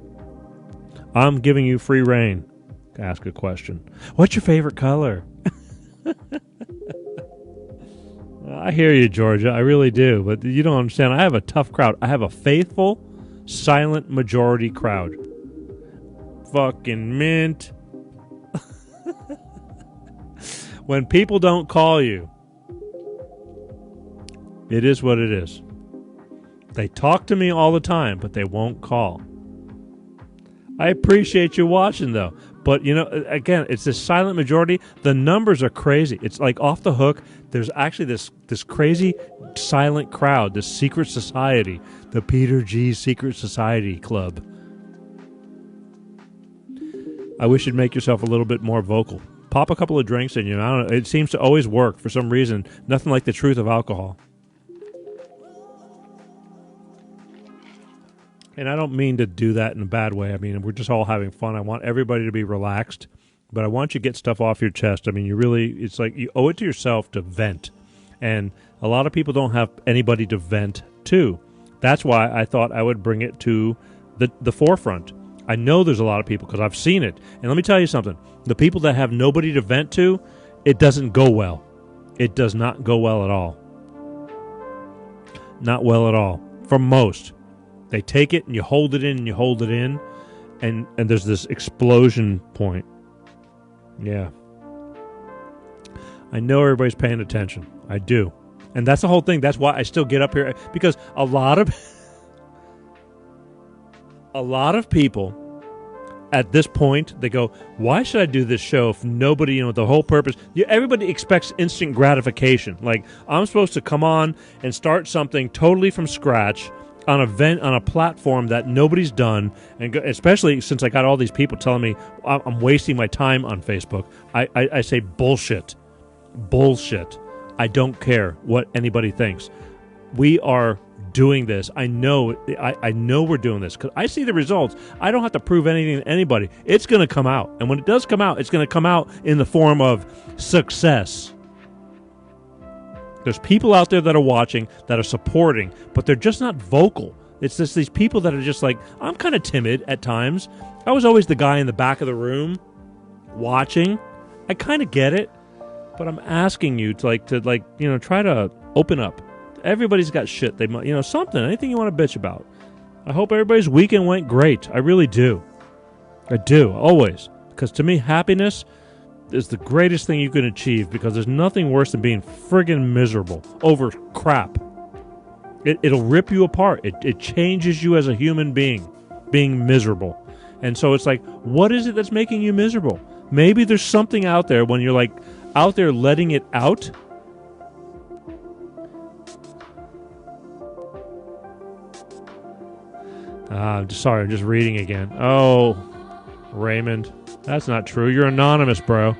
I'm giving you free reign to ask a question. What's your favorite color? I hear you, Georgia. I really do. But you don't understand. I have a tough crowd. I have a faithful, silent majority crowd. Fucking mint. When people don't call you, it is what it is. They talk to me all the time, but they won't call. I appreciate you watching, though. But, again, it's this silent majority. The numbers are crazy. It's like off the hook. There's actually this crazy silent crowd, this secret society, the Peter G. Secret Society Club. I wish you'd make yourself a little bit more vocal. Pop a couple of drinks in you. I don't know. It seems to always work for some reason. Nothing like the truth of alcohol. And I don't mean to do that in a bad way. I mean, we're just all having fun. I want everybody to be relaxed, but I want you to get stuff off your chest. I mean, it's like you owe it to yourself to vent. And a lot of people don't have anybody to vent to. That's why I thought I would bring it to the forefront. I know there's a lot of people because I've seen it. And let me tell you something. The people that have nobody to vent to, it doesn't go well. It does not go well at all. Not well at all. For most. They take it and you hold it in and you hold it in, and there's this explosion point. Yeah. I know everybody's paying attention. I do. And that's the whole thing. That's why I still get up here, because a lot of people at this point, they go, why should I do this show if nobody, the whole purpose, everybody expects instant gratification. Like, I'm supposed to come on and start something totally from scratch on a platform that nobody's done, and especially since I got all these people telling me I'm wasting my time on Facebook. I say bullshit. I don't care what anybody thinks. We are doing this. I know we're doing this because I see the results. I don't have to prove anything to anybody. It's going to come out, and when it does come out, it's going to come out in the form of success. There's people out there that are watching, that are supporting, but they're just not vocal. It's just these people that are just like, I'm kind of timid at times. I was always the guy in the back of the room watching. I kind of get it, but I'm asking you to try to open up. Everybody's got shit. They something, anything you want to bitch about. I hope everybody's weekend went great. I really do. I do, always. Because to me, happiness is the greatest thing you can achieve, because there's nothing worse than being friggin' miserable over crap. It'll rip you apart. It changes you as a human being, being miserable. And so it's like, what is it that's making you miserable? Maybe there's something out there when you're like out there letting it out, Sorry, I'm just reading again. Oh, Raymond, that's not true. You're anonymous, bro.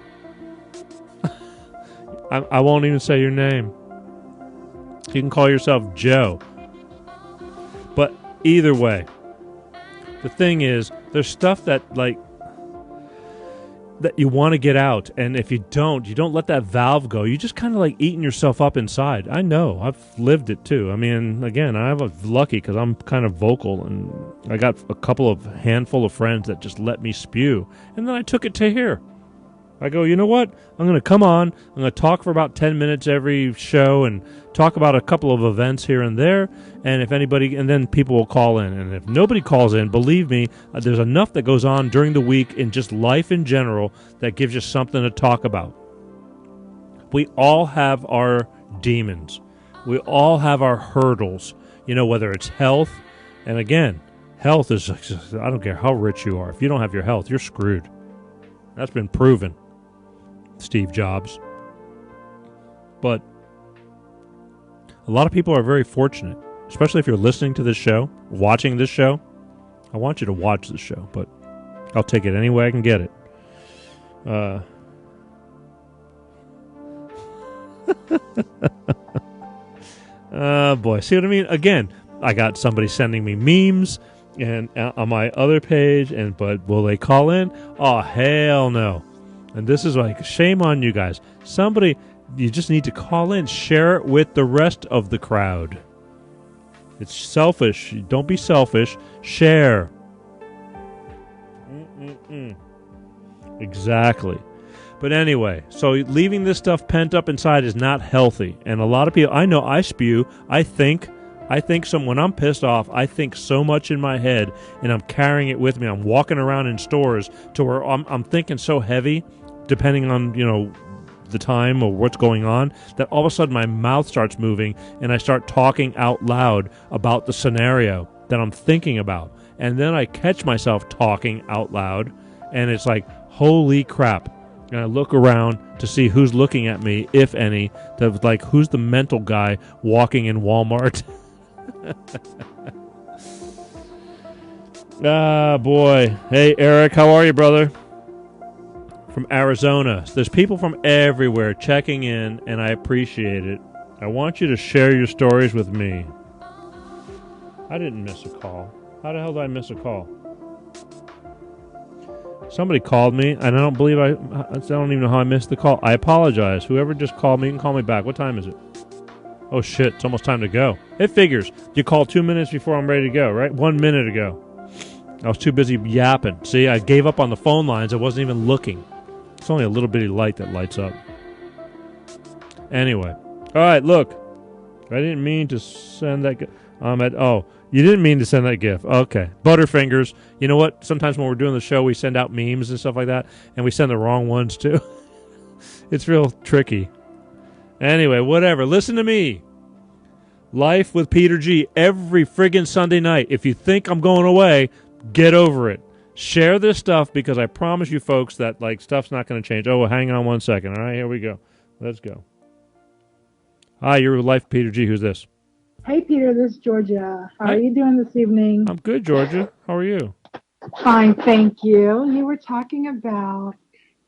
I won't even say your name. You can call yourself Joe. But either way, the thing is, there's stuff that you want to get out, and if you don't let that valve go. You just kind of eating yourself up inside. I know. I've lived it too. I mean, again, I'm lucky because I'm kind of vocal, and I got a couple of handful of friends that just let me spew, and then I took it to here. I go, you know what? I'm going to come on. I'm going to talk for about 10 minutes every show and talk about a couple of events here and there. And if anybody, and then people will call in. And if nobody calls in, believe me, there's enough that goes on during the week in just life in general that gives you something to talk about. We all have our demons. We all have our hurdles, whether it's health. And again, health is, I don't care how rich you are. If you don't have your health, you're screwed. That's been proven. Steve Jobs. But a lot of people are very fortunate, especially if you're listening to this show, watching this show. I want you to watch this show, but I'll take it any way I can get it. Boy, see what I mean? Again, I got somebody sending me memes and on my other page, but will they call in? Oh, hell no. And this is shame on you guys. Somebody, you just need to call in. Share it with the rest of the crowd. It's selfish. Don't be selfish. Share. Exactly. But anyway, so leaving this stuff pent up inside is not healthy. And a lot of people, I know I spew. I think when I'm pissed off, I think so much in my head, and I'm carrying it with me. I'm walking around in stores to where I'm thinking so heavy, depending on, the time or what's going on, that all of a sudden my mouth starts moving and I start talking out loud about the scenario that I'm thinking about. And then I catch myself talking out loud, and it's like, holy crap. And I look around to see who's looking at me, if any, who's the mental guy walking in Walmart. Boy. Hey, Eric, how are you, brother? From Arizona. There's people from everywhere checking in, and I appreciate it. I want you to share your stories with me. I didn't miss a call. How the hell did I miss a call? Somebody called me, and I don't believe I don't even know how I missed the call. I apologize. Whoever just called me, you can call me back. What time is it? Oh, shit. It's almost time to go. It figures. You called 2 minutes before I'm ready to go, right? 1 minute ago. I was too busy yapping. See, I gave up on the phone lines. I wasn't even looking. It's only a little bitty light that lights up. Anyway. All right, look. I didn't mean to send that... you didn't mean to send that GIF. Okay. Butterfingers. You know what? Sometimes when we're doing the show, we send out memes and stuff like that, and we send the wrong ones, too. It's real tricky. Anyway, whatever. Listen to me. Life with Peter G. every friggin' Sunday night. If you think I'm going away, get over it. Share this stuff, because I promise you folks that stuff's not going to change. Oh, hang on 1 second. All right, here we go. Let's go. Hi, you're with Life with Peter G. Who's this? Hey, Peter, this is Georgia. How are you doing this evening? I'm good, Georgia. How are you? Fine, thank you. You were talking about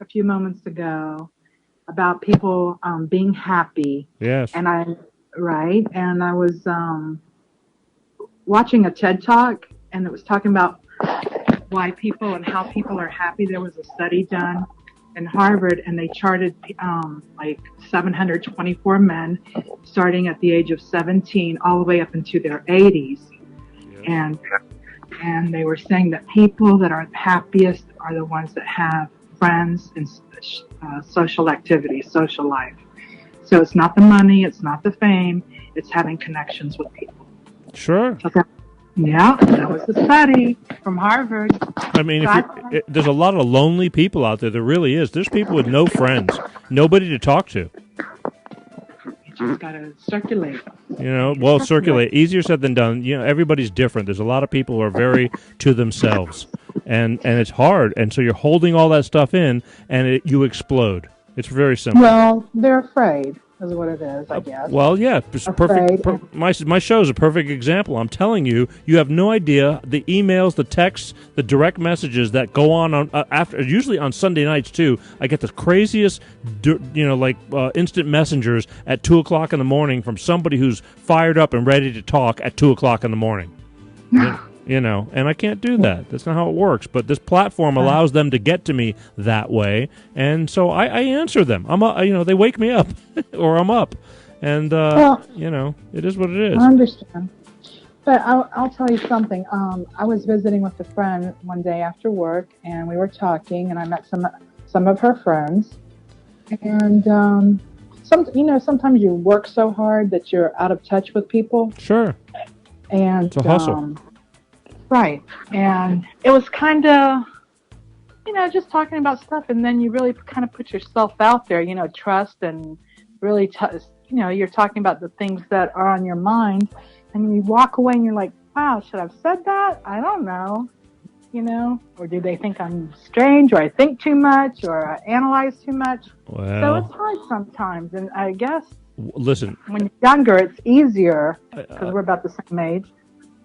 a few moments ago about people being happy. Yes. And I was watching a TED Talk, and it was talking about why people and how people are happy. There was a study done in Harvard, and they charted 724 men starting at the age of 17 all the way up into their 80s. Yep. And they were saying that people that are happiest are the ones that have friends and social activities, social life. So it's not the money, it's not the fame, it's having connections with people. Sure. Okay. Yeah, that was the study from Harvard. I mean, there's a lot of lonely people out there. There really is. There's people with no friends, nobody to talk to. You just got to circulate. Circulate. Easier said than done. Everybody's different. There's a lot of people who are very to themselves, and it's hard. And so you're holding all that stuff in, and you explode. It's very simple. Well, they're afraid. is what it is, I guess. Well, yeah, it's perfect. My show is a perfect example. I'm telling you, you have no idea the emails, the texts, the direct messages that go on after. Usually on Sunday nights too. I get the craziest, instant messengers at 2:00 in the morning from somebody who's fired up and ready to talk at 2:00 in the morning. And I can't do that. That's not how it works. But this platform allows them to get to me that way, and so I answer them. They wake me up, or I'm up, and it is what it is. I understand, but I'll tell you something. I was visiting with a friend one day after work, and we were talking, and I met some of her friends, and sometimes you work so hard that you're out of touch with people. Sure, and it's a hustle. Right. And it was kind of, just talking about stuff. And then you really kind of put yourself out there, trust and really, you're talking about the things that are on your mind. And you walk away and you're like, wow, should I have said that? I don't know. Or do they think I'm strange, or I think too much, or I analyze too much? Well, so it's hard sometimes. And I guess, listen, when you're younger, it's easier because we're about the same age.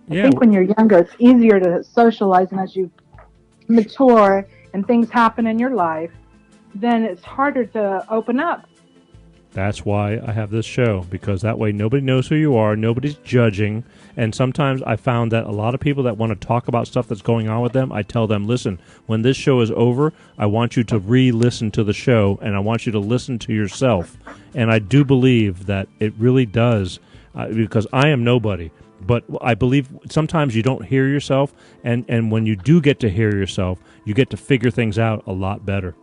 I think when you're younger, it's easier to socialize, and as you mature and things happen in your life, then it's harder to open up. That's why I have this show, because that way nobody knows who you are, nobody's judging, and sometimes I found that a lot of people that want to talk about stuff that's going on with them, I tell them, listen, when this show is over, I want you to re-listen to the show, and I want you to listen to yourself. And I do believe that it really does, because I am nobody. But I believe sometimes you don't hear yourself, and when you do get to hear yourself, you get to figure things out a lot better.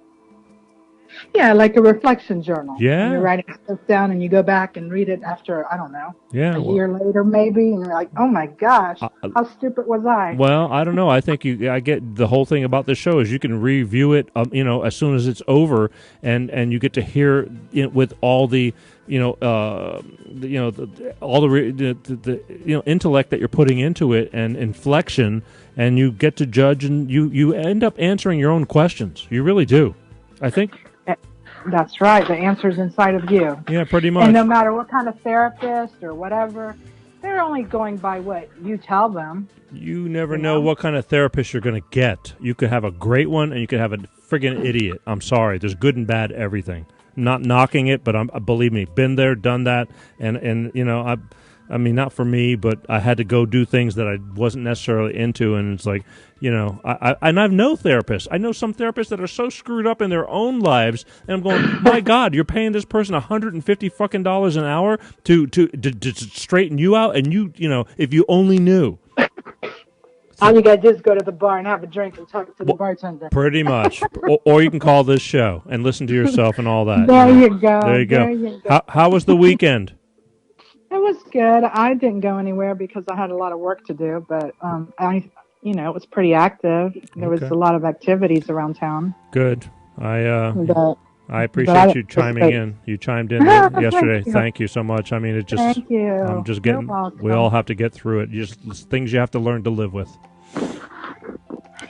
Yeah, like a reflection journal. Yeah. And you're writing stuff down, and you go back and read it after, I don't know, a year later maybe, and you're like, oh my gosh, how stupid was I? Well, I don't know. I think I get the whole thing about this show is you can review it, as soon as it's over, and you get to hear it with all the, all the intellect that you're putting into it and inflection, and you get to judge, and you end up answering your own questions. You really do. I think. That's right. The answer's inside of you. Yeah, pretty much. And no matter what kind of therapist or whatever, they're only going by what you tell them. You never know what kind of therapist you're going to get. You could have a great one, and you could have a friggin' idiot. I'm sorry. There's good and bad everything. Not knocking it, but believe me, been there, done that, and I mean, not for me, but I had to go do things that I wasn't necessarily into, and it's like, I've no therapists. I know some therapists that are so screwed up in their own lives, and I'm going, my God, you're paying this person $150 an hour to straighten you out, and if you only knew. All you got to do is go to the bar and have a drink and talk to the bartender. Pretty much. or you can call this show and listen to yourself and all that. There you go. There you go. How was the weekend? It was good. I didn't go anywhere because I had a lot of work to do, but it was pretty active. There was a lot of activities around town. Good. I appreciate you chiming in. You chimed in yesterday. Thank you so much. I mean, it just. Thank you. I'm just getting. We all have to get through it. Just things you have to learn to live with.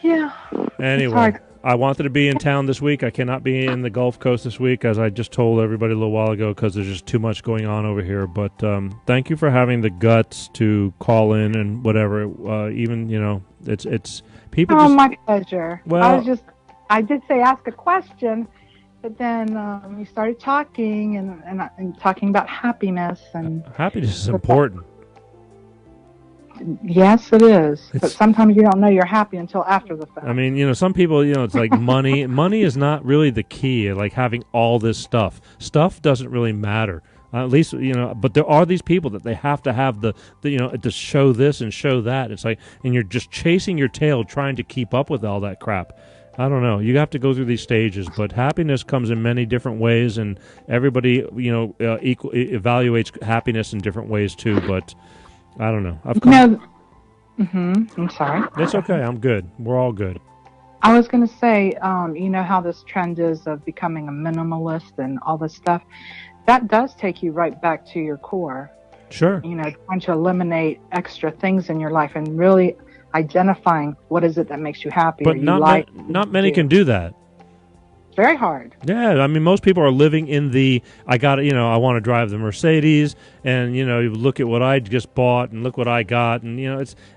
Yeah. Anyway, I wanted to be in town this week. I cannot be in the Gulf Coast this week, as I just told everybody a little while ago, because there's just too much going on over here. But thank you for having the guts to call in and whatever. It's people. Oh, my pleasure. Well, I did say ask a question, but then we started talking and talking about happiness and happiness is important. Yes, it is. But sometimes you don't know you're happy until after the fact. I mean, some people, it's like money. Money is not really the key. Like having all this stuff. Stuff doesn't really matter. At least, but there are these people that they have to have the to show this and show that. It's like, and you're just chasing your tail trying to keep up with all that crap. I don't know. You have to go through these stages, but happiness comes in many different ways, and everybody, evaluates happiness in different ways too. But I don't know. I'm sorry. It's okay. I'm good. We're all good. I was going to say, how this trend is of becoming a minimalist and all this stuff. That does take you right back to your core. Sure. Trying to eliminate extra things in your life and really identifying what is it that makes you happy. But not many can do that. Very hard. Yeah, I mean, most people are living in the, I got to, I want to drive the Mercedes, and, you look at what I just bought, and look what I got, and,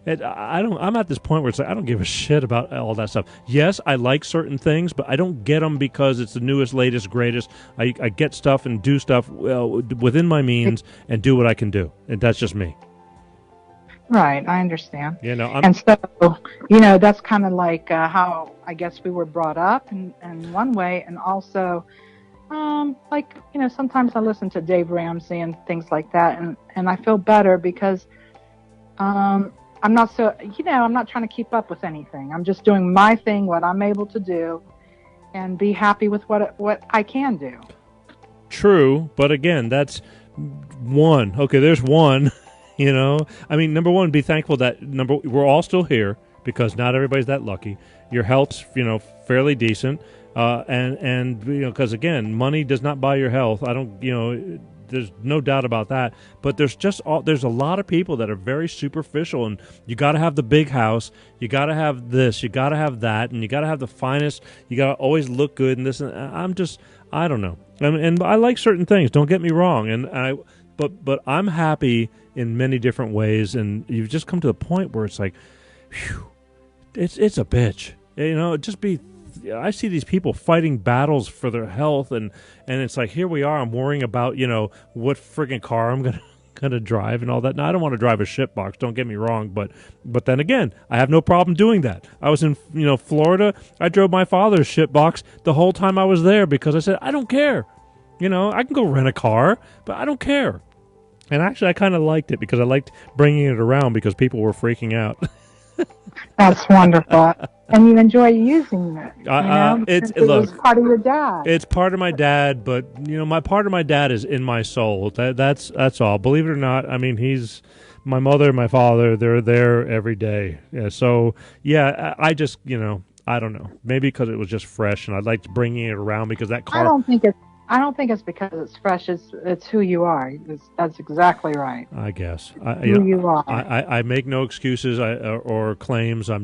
I'm at this point where it's like, I don't give a shit about all that stuff. Yes, I like certain things, but I don't get them because it's the newest, latest, greatest. I get stuff and do stuff within my means and do what I can do, and that's just me. Right, I understand. I'm, And so, that's kind of like how I guess we were brought up in one way, and also, sometimes I listen to Dave Ramsey and things like that, and I feel better because I'm not so, I'm not trying to keep up with anything. I'm just doing my thing, what I'm able to do, and be happy with what I can do. True, but again, that's one. Okay, there's one. I mean, number one, be thankful that we're all still here because not everybody's that lucky. Your health's, fairly decent, and because again, money does not buy your health. I don't, there's no doubt about that. But there's a lot of people that are very superficial, and you got to have the big house, you got to have this, you got to have that, and you got to have the finest. You got to always look good, and this. And I don't know, and I like certain things. Don't get me wrong, But I'm happy in many different ways, and you've just come to the point where it's like, whew, it's a bitch. I see these people fighting battles for their health, and it's like, here we are. I'm worrying about what friggin' car I'm gonna drive and all that. Now I don't want to drive a shitbox. Don't get me wrong, but then again, I have no problem doing that. I was in Florida. I drove my father's shitbox the whole time I was there because I said I don't care. I can go rent a car, but I don't care. And actually, I kind of liked it because I liked bringing it around because people were freaking out. That's wonderful. And you enjoy using it. It was part of your dad. It's part of my dad, but, my part of my dad is in my soul. That's all. Believe it or not, I mean, he's my mother and my father. They're there every day. Yeah, so, yeah, I just, I don't know. Maybe because it was just fresh, and I liked bringing it around because that car... I don't think it's because it's fresh. It's who you are. That's exactly right. I guess. Who you are. I make no excuses or claims. I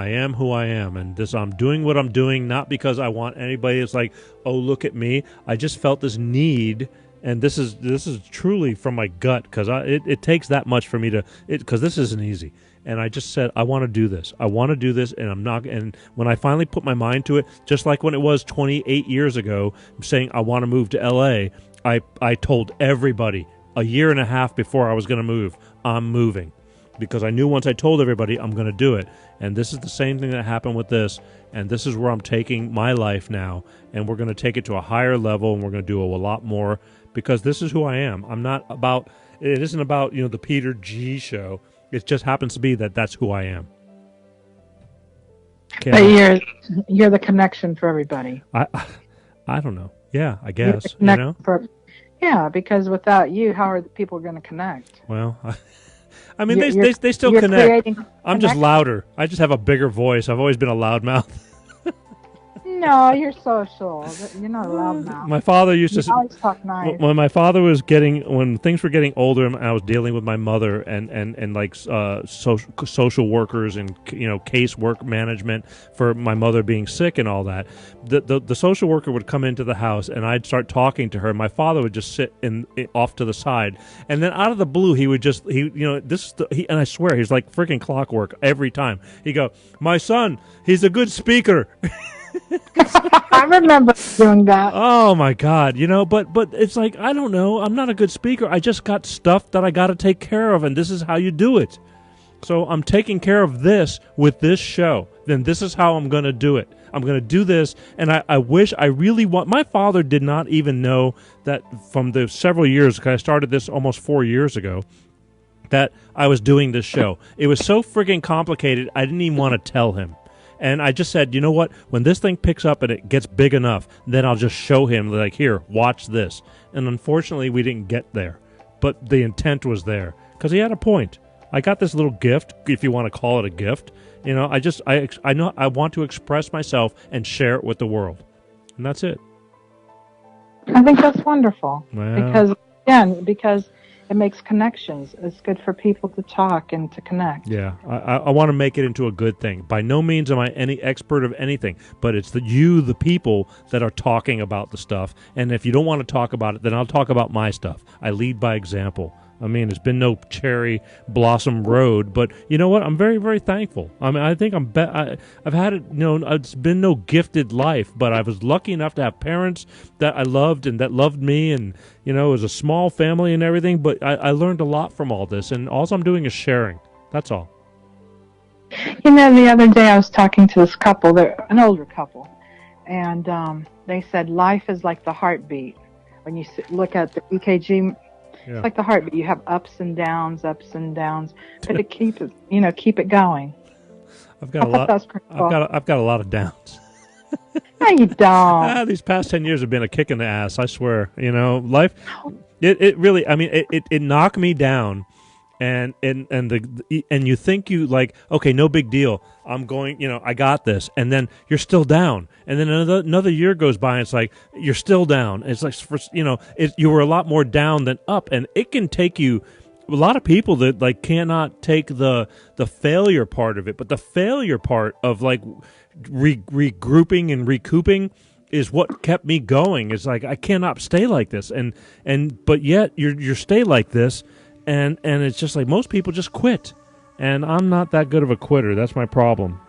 am who I am, and I'm doing what I'm doing not because I want anybody. It's like, oh, look at me. I just felt this need, and this is truly from my gut because it takes that much for me to because this isn't easy. And I just said, I want to do this. I want to do this, and I'm not. And when I finally put my mind to it, just like when it was 28 years ago, saying I want to move to L.A., I told everybody a year and a half before I was going to move, I'm moving. Because I knew once I told everybody, I'm going to do it. And this is the same thing that happened with this, and this is where I'm taking my life now, and we're going to take it to a higher level, and we're going to do a lot more, because this is who I am. It isn't about, the Peter G. show. It just happens to be that that's who I am. But you're the connection for everybody. I don't know. Yeah, I guess. Yeah, because without you, how are the people going to connect? Well, I mean, they still connect. I'm just louder. I just have a bigger voice. I've always been a loudmouth. No, you're social. You're not a loudmouth. My father used to always talk nice. When my father was when things were getting older, and I was dealing with my mother and like social workers and case work management for my mother being sick and all that. The social worker would come into the house, and I'd start talking to her. My father would just sit off to the side, and then out of the blue, he would just and I swear he's like freaking clockwork every time. He'd go, "My son, he's a good speaker." I remember doing that. Oh my God, but it's like, I don't know. I'm not a good speaker. I just got stuff that I got to take care of, and this is how you do it. So I'm taking care of this with this show. Then this is how I'm going to do it. I'm going to do this, and I wish I really want. My father did not even know that from the several years, because I started this almost 4 years ago, that I was doing this show. It was so freaking complicated, I didn't even want to tell him. And I just said, you know what? When this thing picks up and it gets big enough, then I'll just show him, like, here, watch this. And unfortunately, we didn't get there. But the intent was there. Because he had a point. I got this little gift, if you want to call it a gift. I know I want to express myself and share it with the world. And that's it. I think that's wonderful. Well, Because it makes connections. It's good for people to talk and to connect. Yeah, I want to make it into a good thing. By no means am I any expert of anything, but it's the people that are talking about the stuff. And if you don't want to talk about it, then I'll talk about my stuff. I lead by example. I mean, it's been no cherry blossom road, but you know what? I'm very, very thankful. I mean, I think I've had it, it's been no gifted life, but I was lucky enough to have parents that I loved and that loved me, and, it was a small family and everything, but I learned a lot from all this, and all I'm doing is sharing. That's all. The other day I was talking to this couple, they're an older couple, and they said life is like the heartbeat. When you look at the EKG, Yeah. it's like the heartbeat. You have ups and downs, but to keep it going. I've got a lot. That's pretty cool. I've got a lot of downs. No, you don't. These past 10 years have been a kick in the ass. I swear. Life. It really. I mean, it knocked me down, and you think you like, okay, no big deal. I'm going. I got this, and then you're still down, and then another year goes by, and it's like you're still down. It's like you were a lot more down than up, and it can take you. A lot of people that like cannot take the failure part of it, but the failure part of like regrouping and recouping is what kept me going. It's like I cannot stay like this, but yet you stay like this, and it's just like most people just quit, and I'm not that good of a quitter. That's my problem.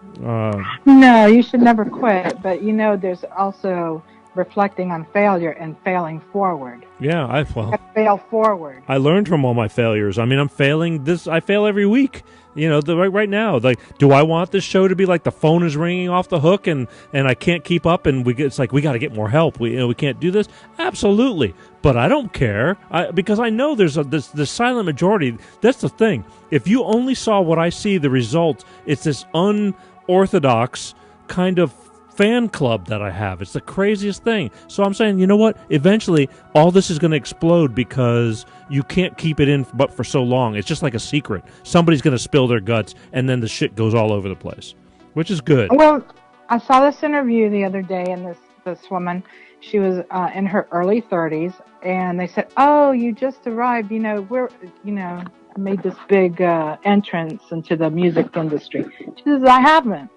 No, you should never quit, but there's also reflecting on failure and failing forward. Yeah, I fail forward. I learned from all my failures. I mean, I'm failing this. I fail every week. Right now, like, do I want this show to be like the phone is ringing off the hook and I can't keep up and it's like we got to get more help. We can't do this. Absolutely, but I don't care because I know there's this silent majority. That's the thing. If you only saw what I see, the result, it's this unorthodox kind of fan club that I have. It's the craziest thing. So I'm saying, you know what? Eventually, all this is going to explode because you can't keep it in but for so long. It's just like a secret. Somebody's going to spill their guts, and then the shit goes all over the place, which is good. Well, I saw this interview the other day, and this woman, she was in her early 30s, and they said, "Oh, you just arrived. Made this big entrance into the music industry." She says, "I haven't.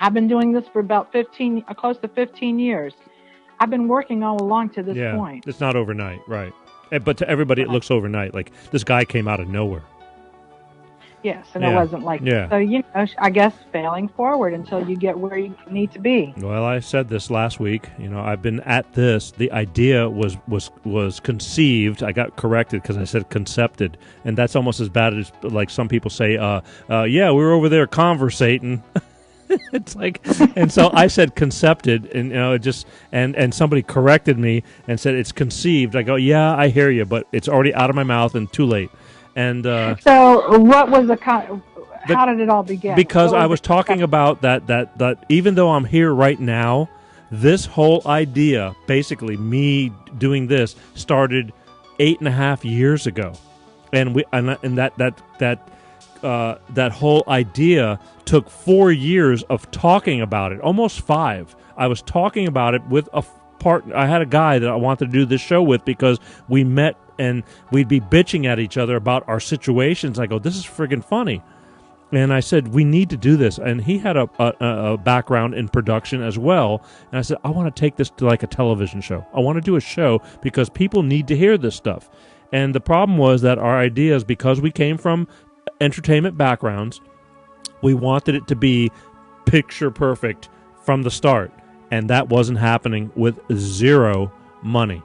I've been doing this for about close to 15 years. I've been working all along to this point." It's not overnight, right? But to everybody, it looks overnight. Like this guy came out of nowhere. Yes, and it wasn't like that. So, I guess failing forward until you get where you need to be. Well, I said this last week. I've been at this. The idea was conceived. I got corrected because I said concepted, and that's almost as bad as like some people say. Yeah, we were over there conversating. It's like, and so I said concepted, and and somebody corrected me and said it's conceived. I go, yeah, I hear you, but it's already out of my mouth and too late. And so, what was how did it all begin? Because I was talking about that even though I'm here right now, this whole idea, basically me doing this, started 8.5 years ago, and that whole idea took 4 years of talking about it, almost 5. I was talking about it with a partner. I had a guy that I wanted to do this show with because we met and we'd be bitching at each other about our situations. I go, this is friggin' funny. And I said, we need to do this. And he had a background in production as well. And I said, I want to take this to like a television show. I want to do a show because people need to hear this stuff. And the problem was that our ideas, because we came from entertainment backgrounds, we wanted it to be picture perfect from the start, and that wasn't happening with zero money.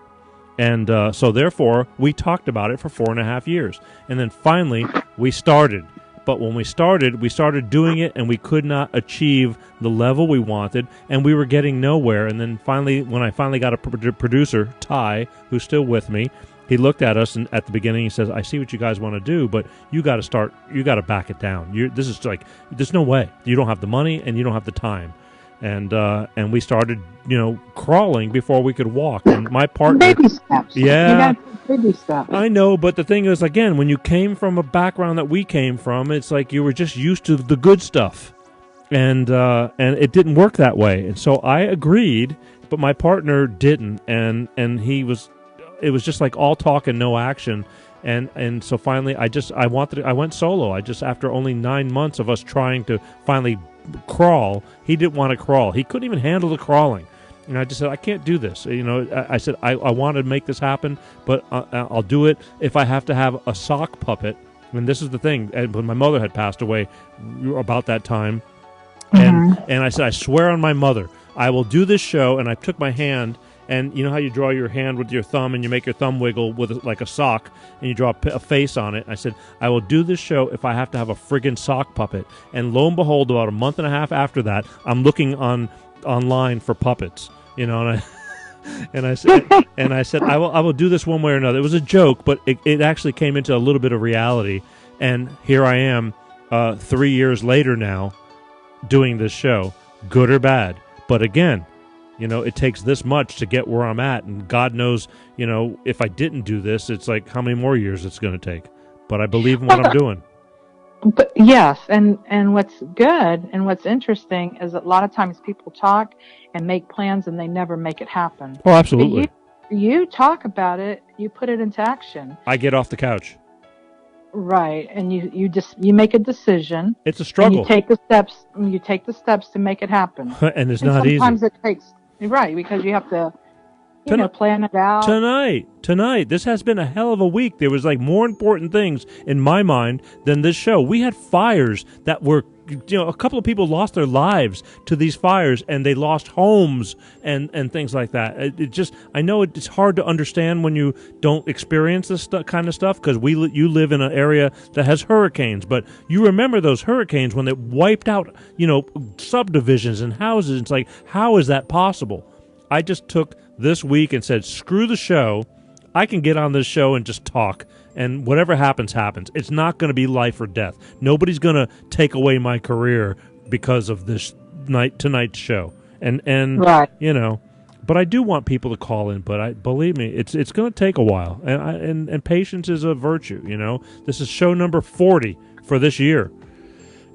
And so therefore we talked about it for 4.5 years, and then finally we started. But when we started doing it, and we could not achieve the level we wanted, and we were getting nowhere. And then finally, when I finally got a producer, Ty, who's still with me, he looked at us, and at the beginning he says, I see what you guys want to do, but you got to back it down. This is like, there's no way. You don't have the money, and you don't have the time. And we started, crawling before we could walk. And my partner, baby steps. Yeah, you got baby steps. I know, but the thing is, again, when you came from a background that we came from, it's like you were just used to the good stuff, and it didn't work that way. And so I agreed, but my partner didn't, and it was just like all talk and no action. And so finally, I went solo. I just, after only 9 months of us trying to finally crawl, he didn't want to crawl. He couldn't even handle the crawling. And I just said, I can't do this. I said, I want to make this happen, but I'll do it if I have to have a sock puppet. And this is the thing. And when my mother had passed away about that time, and I said, I swear on my mother, I will do this show. And I took my hand, and you know how you draw your hand with your thumb and you make your thumb wiggle with like a sock, and you draw a face on it. I said, I will do this show if I have to have a friggin' sock puppet. And lo and behold, about a month and a half after that, I'm looking online for puppets, and I said I will do this one way or another. It was a joke, but it actually came into a little bit of reality, and here I am 3 years later now doing this show, good or bad. But again, it takes this much to get where I'm at, and God knows, if I didn't do this, it's like how many more years it's going to take. But I believe in what I'm doing. But yes, and what's good and what's interesting is that a lot of times people talk and make plans and they never make it happen. Oh, absolutely. But you talk about it, you put it into action. I get off the couch. Right, and you make a decision. It's a struggle. And you take the steps to make it happen. And it's not easy. Sometimes it takes because you have to plan it out. Tonight, this has been a hell of a week. There was like more important things in my mind than this show. We had fires that were, a couple of people lost their lives to these fires, and they lost homes and things like that. I know it's hard to understand when you don't experience this kind of stuff, because you live in an area that has hurricanes, but you remember those hurricanes when they wiped out, subdivisions and houses. It's like, how is that possible? I just took this week and said, screw the show. I can get on this show and just talk, and whatever happens, happens. It's not going to be life or death. Nobody's going to take away my career because of this tonight's show. And right. But I do want people to call in, but believe me, it's going to take a while. And patience is a virtue, This is show number 40 for this year.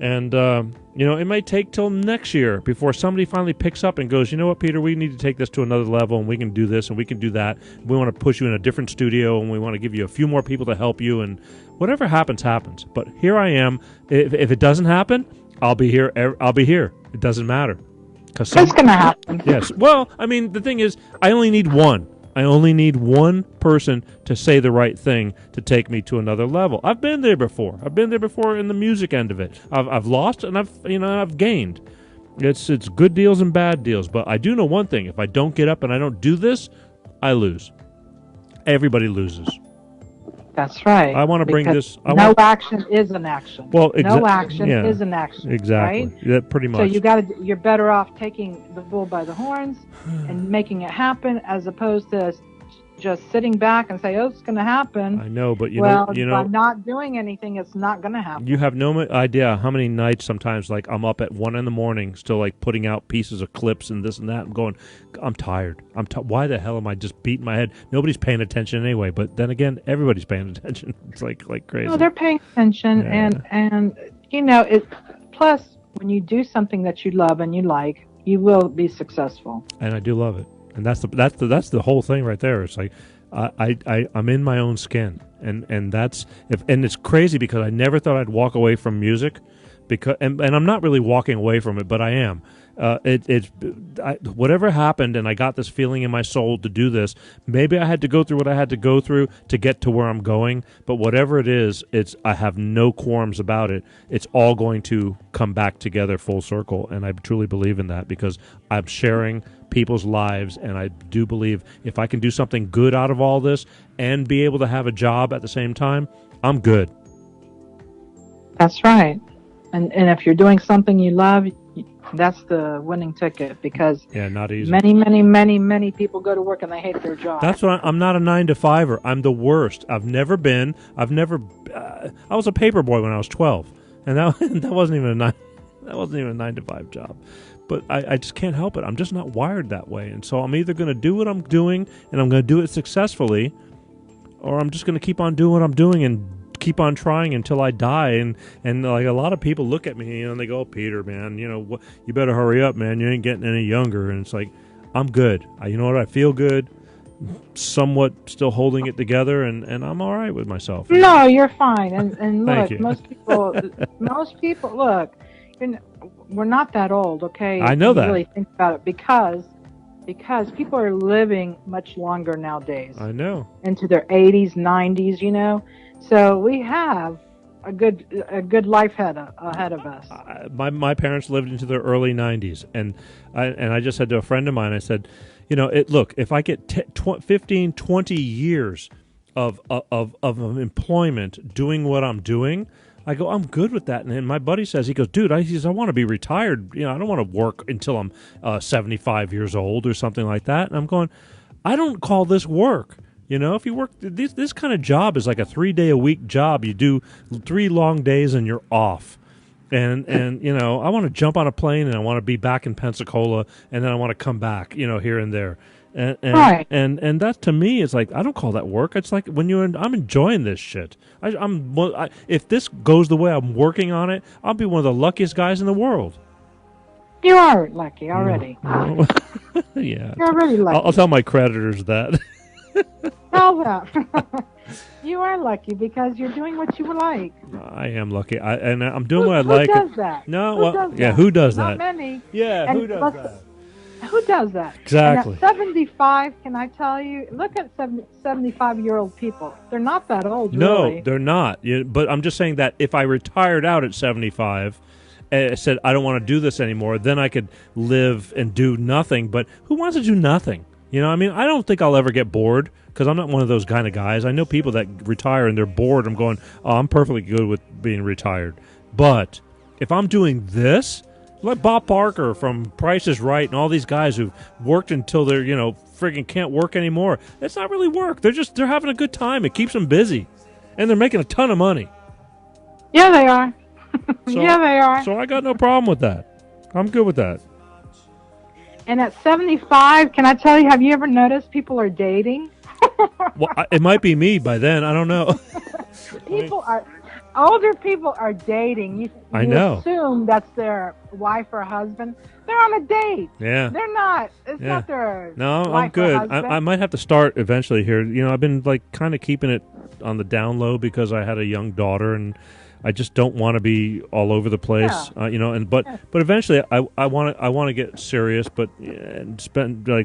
And it may take till next year before somebody finally picks up and goes, you know what, Peter, we need to take this to another level, and we can do this and we can do that. We want to push you in a different studio, and we want to give you a few more people to help you, and whatever happens, happens. But here I am. If it doesn't happen, I'll be here. It doesn't matter. It's going to happen. Yes. Well, the thing is, I only need one. I only need one person to say the right thing to take me to another level. I've been there before. I've been there before in the music end of it. I've lost and I've gained. It's good deals and bad deals. But I do know one thing: if I don't get up and I don't do this, I lose. Everybody loses. That's right. I want to bring this. Action is an action. Well, no action is an action. Exactly. Right? Yeah, pretty much. So you're better off taking the bull by the horns and making it happen, as opposed to just sitting back and say, "Oh, it's going to happen." I know, but by not doing anything, it's not going to happen. You have no idea how many nights sometimes, like, I'm up at 1 a.m, still like putting out pieces of clips and this and that. I'm going, I'm tired. Why the hell am I just beating my head? Nobody's paying attention anyway. But then again, everybody's paying attention. It's like crazy. No, they're paying attention, and it. Plus, when you do something that you love and you like, you will be successful. And I do love it. And that's the whole thing right there. It's like I'm in my own skin, and that's and it's crazy because I never thought I'd walk away from music, because and I'm not really walking away from it, but I am. Whatever happened, and I got this feeling in my soul to do this. Maybe I had to go through what I had to go through to get to where I'm going, but whatever it is, I have no qualms about it. It's all going to come back together full circle, and I truly believe in that, because I'm sharing people's lives, and I do believe if I can do something good out of all this and be able to have a job at the same time, I'm good. That's right. And if you're doing something you love, that's the winning ticket, because not easy. Many people go to work and they hate their job. That's why I'm not a 9-to-5er. I'm the worst. I was a paper boy when I was 12, and that wasn't even a 9-to-5 job. But I just can't help it. I'm just not wired that way. And so I'm either going to do what I'm doing, and I'm going to do it successfully, or I'm just going to keep on doing what I'm doing and keep on trying until I die. And like, a lot of people look at me, and they go, "Oh, Peter, man, you better hurry up, man. You ain't getting any younger." And it's like, I'm good. You know what? I feel good. somewhat still holding it together, and I'm all right with myself. No, you're fine. And Thank look, you. most people, look, we're not that old, okay? I know If you that. really think about it, because people are living much longer nowadays, I know. into their 80s, 90s, you know. So we have a good life ahead of us. My parents lived into their early 90s, and I just said to a friend of mine, I said, look, if I get 15, 20 years of employment doing what I'm doing, I go, I'm good with that. And my buddy says, he goes, dude, I want to be retired. I don't want to work until I'm 75 years old or something like that. And I'm going, I don't call this work. If you work, this kind of job is like a 3-day-a-week job. You do 3 long days and you're off. And I want to jump on a plane and I want to be back in Pensacola, and then I want to come back, here and there. And Right. and that to me is like, I don't call that work. It's like when I'm enjoying this shit. If this goes the way I'm working on it, I'll be one of the luckiest guys in the world. You are lucky already. Yeah. You're already lucky. I'll tell my creditors that. Tell them. You are lucky because you're doing what you like. I am lucky. I'm doing what I Who like. does that? No, Who well, does yeah, that? who does Not that? many. Yeah, And who does let's- that? Who does that? Exactly. And at 75, can I tell you? Look at 75-year-old people. They're not that old, No, really. they're not. But I'm just saying that if I retired out at 75 and said I don't want to do this anymore, then I could live and do nothing. But who wants to do nothing? I don't think I'll ever get bored, because I'm not one of those kind of guys. I know people that retire and they're bored. I'm going, oh, I'm perfectly good with being retired. But if I'm doing this, like Bob Barker from Price is Right and all these guys who've worked until they're, friggin' can't work anymore. It's not really work. They're having a good time. It keeps them busy. And they're making a ton of money. Yeah, they are. So- Yeah, they are. So I got no problem with that. I'm good with that. And at 75, can I tell you, have you ever noticed people are dating? Well, it might be me by then. I don't know. Older people are dating. You I know. assume that's their wife or husband. They're on a date. Yeah. They're not. It's Yeah. not their No, wife I'm or good. husband. I might have to start eventually here. I've been like kind of keeping it on the down low because I had a young daughter, and I just don't want to be all over the place. Yeah. But eventually I want to get serious, but and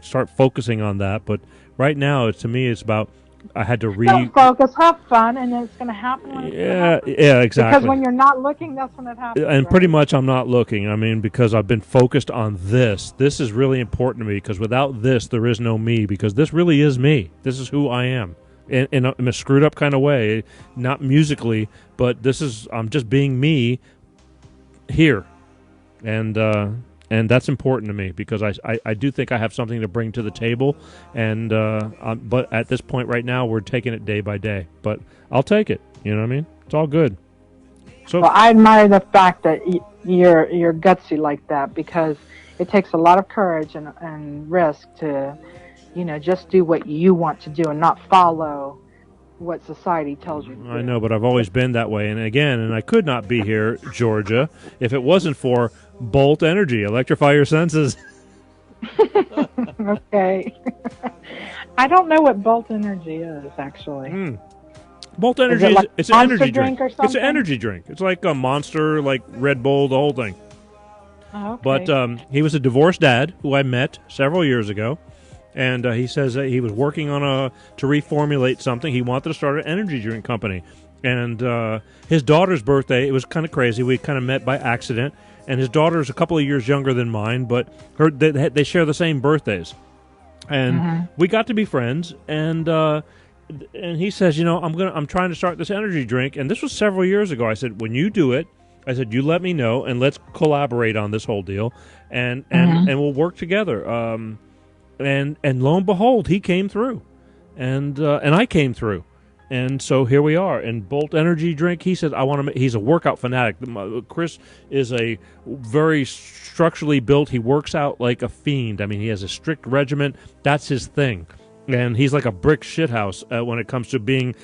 start focusing on that. But right now, to me, it's about I had to Don't focus, have fun, and it's going to happen when it's gonna happen. yeah, exactly. Because when you're not looking, that's when it happens. And right? pretty much I'm not looking. Because I've been focused on this. This is really important to me, because without this, there is no me, because this really is me. This is who I am. In a screwed up kind of way, not musically, but I'm just being me here. And that's important to me, because I do think I have something to bring to the table. And but at this point right now, we're taking it day by day. But I'll take it. You know what I mean? It's all good. So Well, I admire the fact that you're gutsy like that, because it takes a lot of courage and risk to, just do what you want to do and not follow what society tells you to do. I know, but I've always been that way. And I could not be here, Georgia, if it wasn't for Bolt Energy. Electrify your senses. Okay. I don't know what Bolt Energy is, actually. Bolt Energy it like it's an Monster energy drink or It's an something? energy drink. It's like a Monster, like Red Bull, the whole thing. Oh, okay. But he was a divorced dad who I met several years ago. And he says that he was working on to reformulate something. He wanted to start an energy drink company. And his daughter's birthday, it was kind of crazy. We kind of met by accident. And his daughter is a couple of years younger than mine, but they share the same birthdays. And we got to be friends. And he says, I'm trying to start this energy drink. And this was several years ago. I said, when you do it, I said, you let me know, and let's collaborate on this whole deal, and we'll work together. And lo and behold, he came through, and I came through, and so here we are. And Bolt Energy Drink, he said, he's a workout fanatic. Chris is a very structurally built. He works out like a fiend. He has a strict regimen. That's his thing. And he's like a brick shithouse when it comes to being,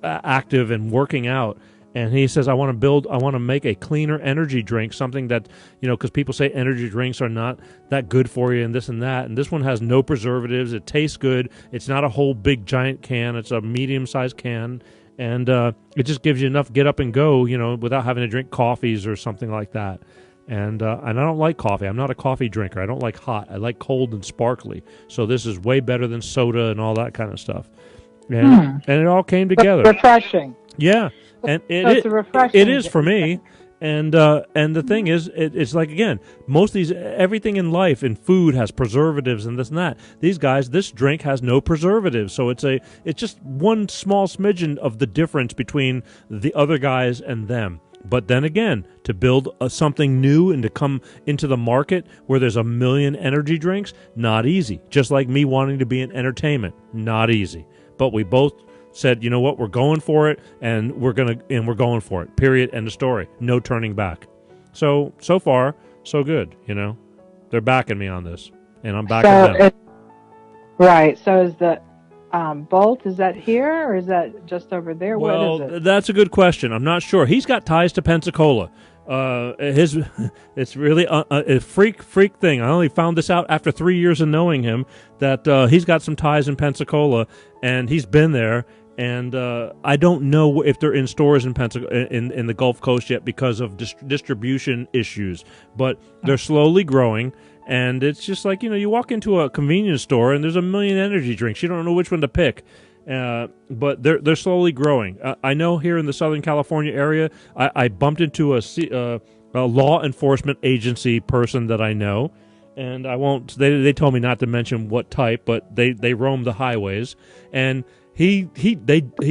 active and working out. And he says, I want to make a cleaner energy drink, something that, because people say energy drinks are not that good for you and this and that. And this one has no preservatives. It tastes good. It's not a whole big giant can. It's a medium-sized can. And it just gives you enough get up and go, without having to drink coffees or something like that. And I don't like coffee. I'm not a coffee drinker. I don't like hot. I like cold and sparkly. So this is way better than soda and all that kind of stuff. And it all came together. Refreshing. Yeah. And It's a refreshing. it is for me. And the thing is, it's like, again, most of these, everything in life and food has preservatives and this and that. These guys, this drink has no preservatives, so it's just one small smidgen of the difference between the other guys and them. But then again, to build something new and to come into the market where there's a million energy drinks, not easy. Just like me wanting to be in entertainment, not easy. But we both said, you know what, we're going for it, and we're going for it. Period. End of story. No turning back. So far, so good. They're backing me on this, and I'm backing them. Right. So is the Bolt, is that here or is that just over there? Well, what is it? That's a good question. I'm not sure. He's got ties to Pensacola. It's really a freak thing. I only found this out after 3 years of knowing him, that he's got some ties in Pensacola, and he's been there. And I don't know if they're in stores in in the Gulf Coast yet because of distribution issues, but they're slowly growing. And it's just like, you walk into a convenience store and there's a million energy drinks. You don't know which one to pick. But they're slowly growing. I know here in the Southern California area, I bumped into a law enforcement agency person that I know, and I won't. They told me not to mention what type, but they roam the highways, and he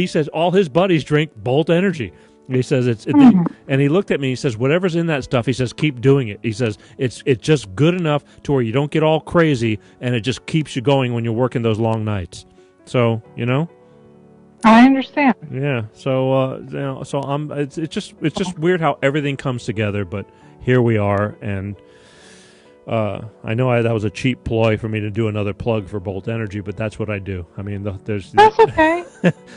says all his buddies drink Bolt Energy. He says and he looked at me. He says, whatever's in that stuff, he says, keep doing it. He says it's just good enough to where you don't get all crazy, and it just keeps you going when you're working those long nights. So I understand. Yeah. So so it's just weird how everything comes together. But here we are, and I know that was a cheap ploy for me to do another plug for Bolt Energy, but that's what I do. I mean, that's okay.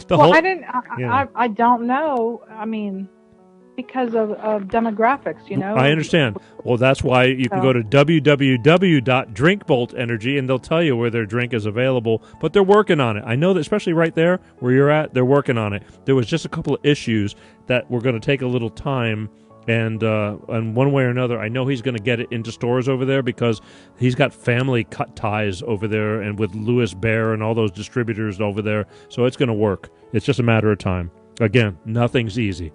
whole, I didn't. I don't know. I mean, because of demographics, I understand. Well, that's why you can go to www.drinkboltenergy, and they'll tell you where their drink is available. But they're working on it. I know that, especially right there where you're at, they're working on it. There was just a couple of issues that were going to take a little time. And one way or another, I know he's going to get it into stores over there because he's got family ties over there, and with Louis Bear and all those distributors over there. So it's going to work. It's just a matter of time. Again, nothing's easy.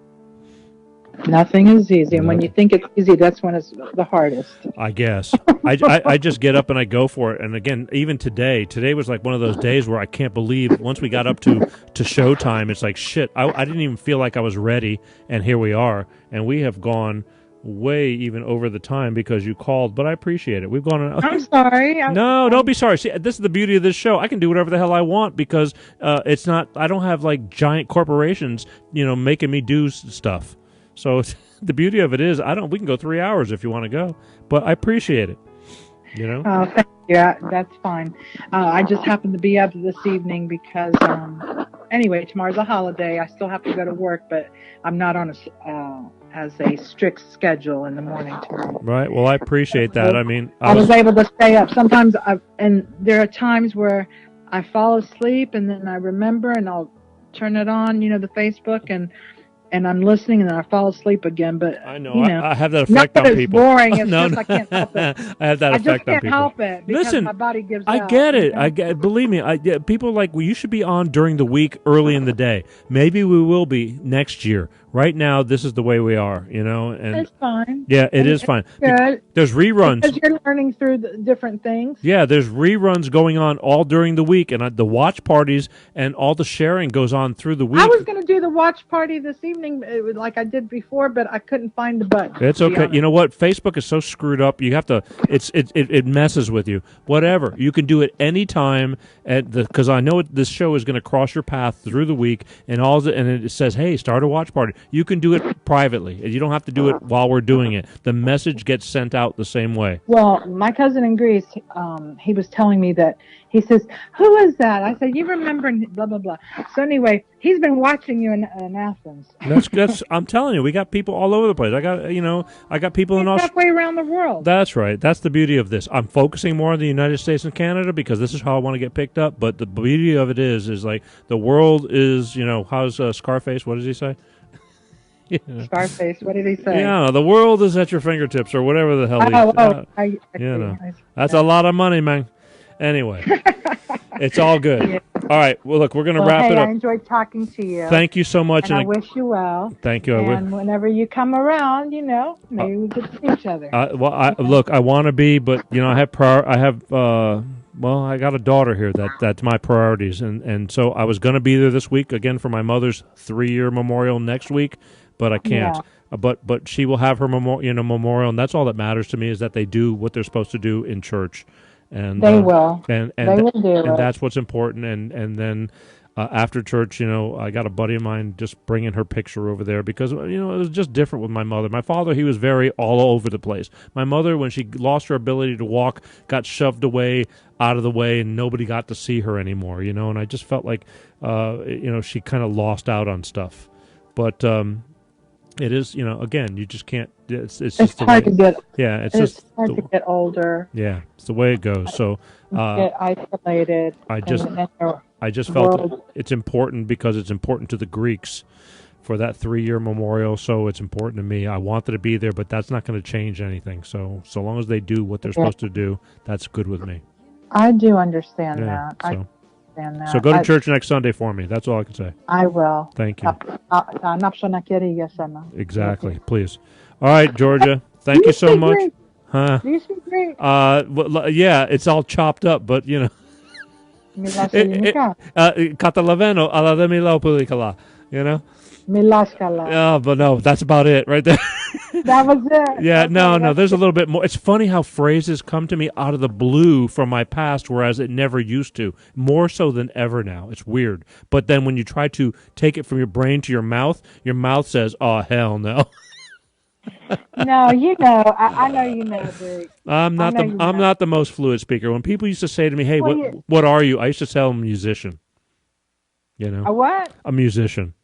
Nothing is easy, and when you think it's easy, that's when it's the hardest. I guess. I just get up and I go for it. And again, even today was like one of those days where I can't believe once we got up to showtime, it's like, shit, I didn't even feel like I was ready, and here we are. And we have gone way even over the time because you called, but I appreciate it. We've gone. I'm sorry. No, don't be sorry. See, this is the beauty of this show. I can do whatever the hell I want because it's not. I don't have like giant corporations, making me do stuff. So the beauty of it is, we can go 3 hours if you want to go, but I appreciate it. Oh, thank you. That's fine. I just happened to be up this evening because, anyway, tomorrow's a holiday. I still have to go to work, but I'm not on as a strict schedule in the morning tomorrow. Right. Well, I appreciate that. I mean, I was able to stay up. Sometimes, and there are times where I fall asleep and then I remember and I'll turn it on, the Facebook, and I'm listening, and then I fall asleep again. But I know, I have that effect on it's people. Boring. It's just I can't help it. I have that effect on people. I just can't help it because Listen, my body gives I out. get it. Believe me. People are like, well, you should be on during the week, early in the day. Maybe we will be next year. Right now, this is the way we are, and it's fine. Yeah, it is fine. Good. There's reruns. Because you're learning through the different things. Yeah, there's reruns going on all during the week, and the watch parties and all the sharing goes on through the week. I was going to do the watch party this evening, like I did before, but I couldn't find the button. It's okay. You know what? Facebook is so screwed up. You have to. It messes with you. Whatever. You can do it anytime because I know this show is going to cross your path through the week, and it says, "Hey, start a watch party." You can do it privately. You don't have to do it while we're doing it. The message gets sent out the same way. Well, my cousin in Greece, he was telling me that, he says, who is that? I said, you remember blah, blah, blah. So anyway, he's been watching you in Athens. That's. I'm telling you, we got people all over the place. I got people in Australia. Halfway around the world. That's right. That's the beauty of this. I'm focusing more on the United States and Canada because this is how I want to get picked up. But the beauty of it is like the world is, how's Scarface? What does he say? Scarface, what did he say? Yeah, the world is at your fingertips or whatever the hell. I that's a lot of money, man. Anyway, it's all good. Yeah. All right. Well, look, we're going to wrap it up. I enjoyed talking to you. Thank you so much. And I wish you well. Thank you. And whenever you come around, maybe we could see each other. Look, I want to be, but I got a daughter here that's my priorities, and so I was going to be there this week again for my mother's 3-year memorial next week, but I can't. Yeah. But she will have her memorial, and that's all that matters to me is that they do what they're supposed to do in church. And they will. And they will do and it. That's what's important. And then after church, I got a buddy of mine just bringing her picture over there because it was just different with my mother. My father, he was very all over the place. My mother, when she lost her ability to walk, got shoved away out of the way, and nobody got to see her anymore. And I just felt like she kind of lost out on stuff. But it is, again, you just can't. It's just the hard way, to get. Yeah, it's hard to get older. Yeah, it's the way it goes. So get isolated. I just felt it's important because it's important to the Greeks for that 3-year memorial. So it's important to me. I wanted to be there, but that's not going to change anything. So long as they do what they're supposed to do, that's good with me. I do understand that. So. So go to church next Sunday for me. That's all I can say. I will. Thank you. Exactly. Please. All right, Georgia. Thank you so much. Greek? Huh? Do you speak Greek? Yeah, it's all chopped up, but Catalaveno alla de Milo Pulicala, Milaskala. Oh, but no, that's about it right there. That was it. Yeah, no, there's a little bit more. It's funny how phrases come to me out of the blue from my past, whereas it never used to. More so than ever now. It's weird. But then when you try to take it from your brain to your mouth says, oh, hell no. No, I know you know, Greek. I'm not the most fluid speaker. When people used to say to me, hey, what are you? I used to tell them musician. A what? A musician.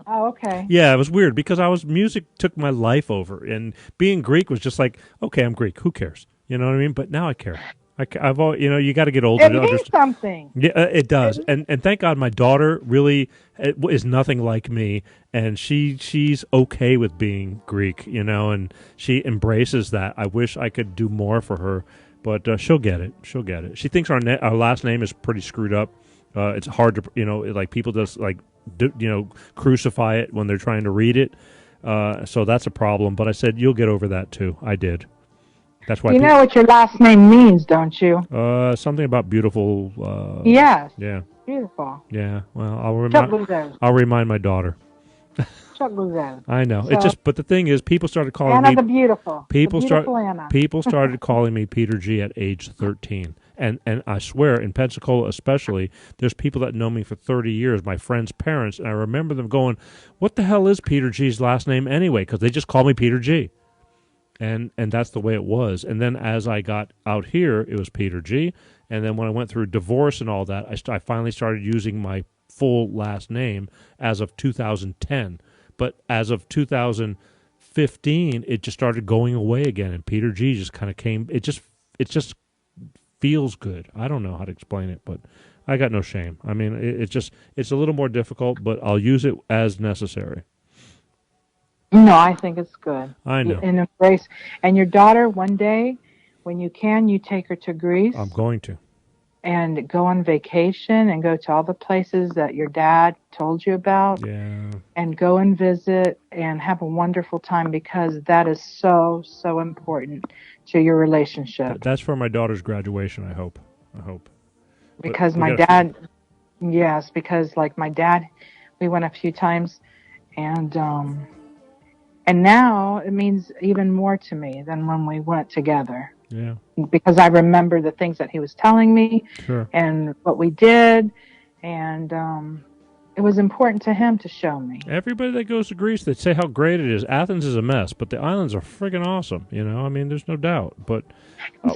Oh, okay. Yeah, it was weird because music took my life over, and being Greek was just like, okay, I'm Greek. Who cares? You know what I mean? But now I care. I've always, you got to get older. It means something. Yeah, it does. And thank God my daughter really is nothing like me, and she's okay with being Greek, and she embraces that. I wish I could do more for her, but she'll get it. She'll get it. She thinks our last name is pretty screwed up. It's hard to, like people just like, crucify it when they're trying to read it. So that's a problem. But I said, you'll get over that too. I did. That's why. You know what your last name means, don't you? Something about beautiful. Yes. Yeah. Beautiful. Yeah. Well, I'll remind my daughter. I know. So, but the thing is, people started calling Anna me the Beautiful. Anna. People started calling me Peter G at age 13. And I swear, in Pensacola especially, there's people that know me for 30 years, my friends' parents, and I remember them going, what the hell is Peter G's last name anyway? Because they just call me Peter G. And that's the way it was. And then as I got out here, it was Peter G. And then when I went through divorce and all that, I finally started using my full last name as of 2010. But as of 2015, it just started going away again. And Peter G just kind of came. It just feels good. I don't know how to explain it, but I got no shame. I mean, it's a little more difficult, but I'll use it as necessary. No, I think it's good. I know. And embrace. And your daughter, one day, when you can, you take her to Greece. I'm going to. And go on vacation and go to all the places that your dad told you about. Yeah. And go and visit and have a wonderful time because that is so, so important to your relationship. That's for my daughter's graduation, I hope. Because my dad, yes, because like my dad, we went a few times and now it means even more to me than when we went together. Yeah. Because I remember the things that he was telling me sure. and what we did and it was important to him to show me. Everybody that goes to Greece, they say how great it is. Athens is a mess, but the islands are friggin' awesome. You know, I mean, there's no doubt. But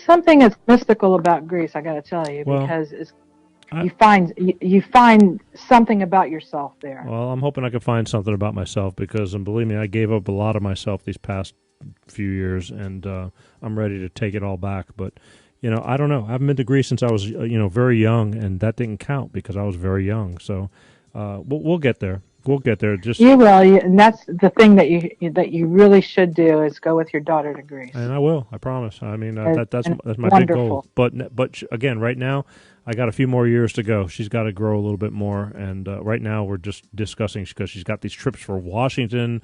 Something is mystical about Greece, I got to tell you, Well, because you find something about yourself there. well, I'm hoping I can find something about myself because, and believe me, I gave up a lot of myself these past few years, and I'm ready to take it all back. But you know, I don't know. I haven't been to Greece since I was, very young, and that didn't count because I was very young. So we'll get there. We'll get there. Just You will, and that's the thing that you really should do is go with your daughter to Greece. and I will. I promise. I mean, And- that's and my big goal. wonderful. But again, right now, I got a few more years to go. She's got to grow a little bit more, and right now we're just discussing because she's got these trips for Washington,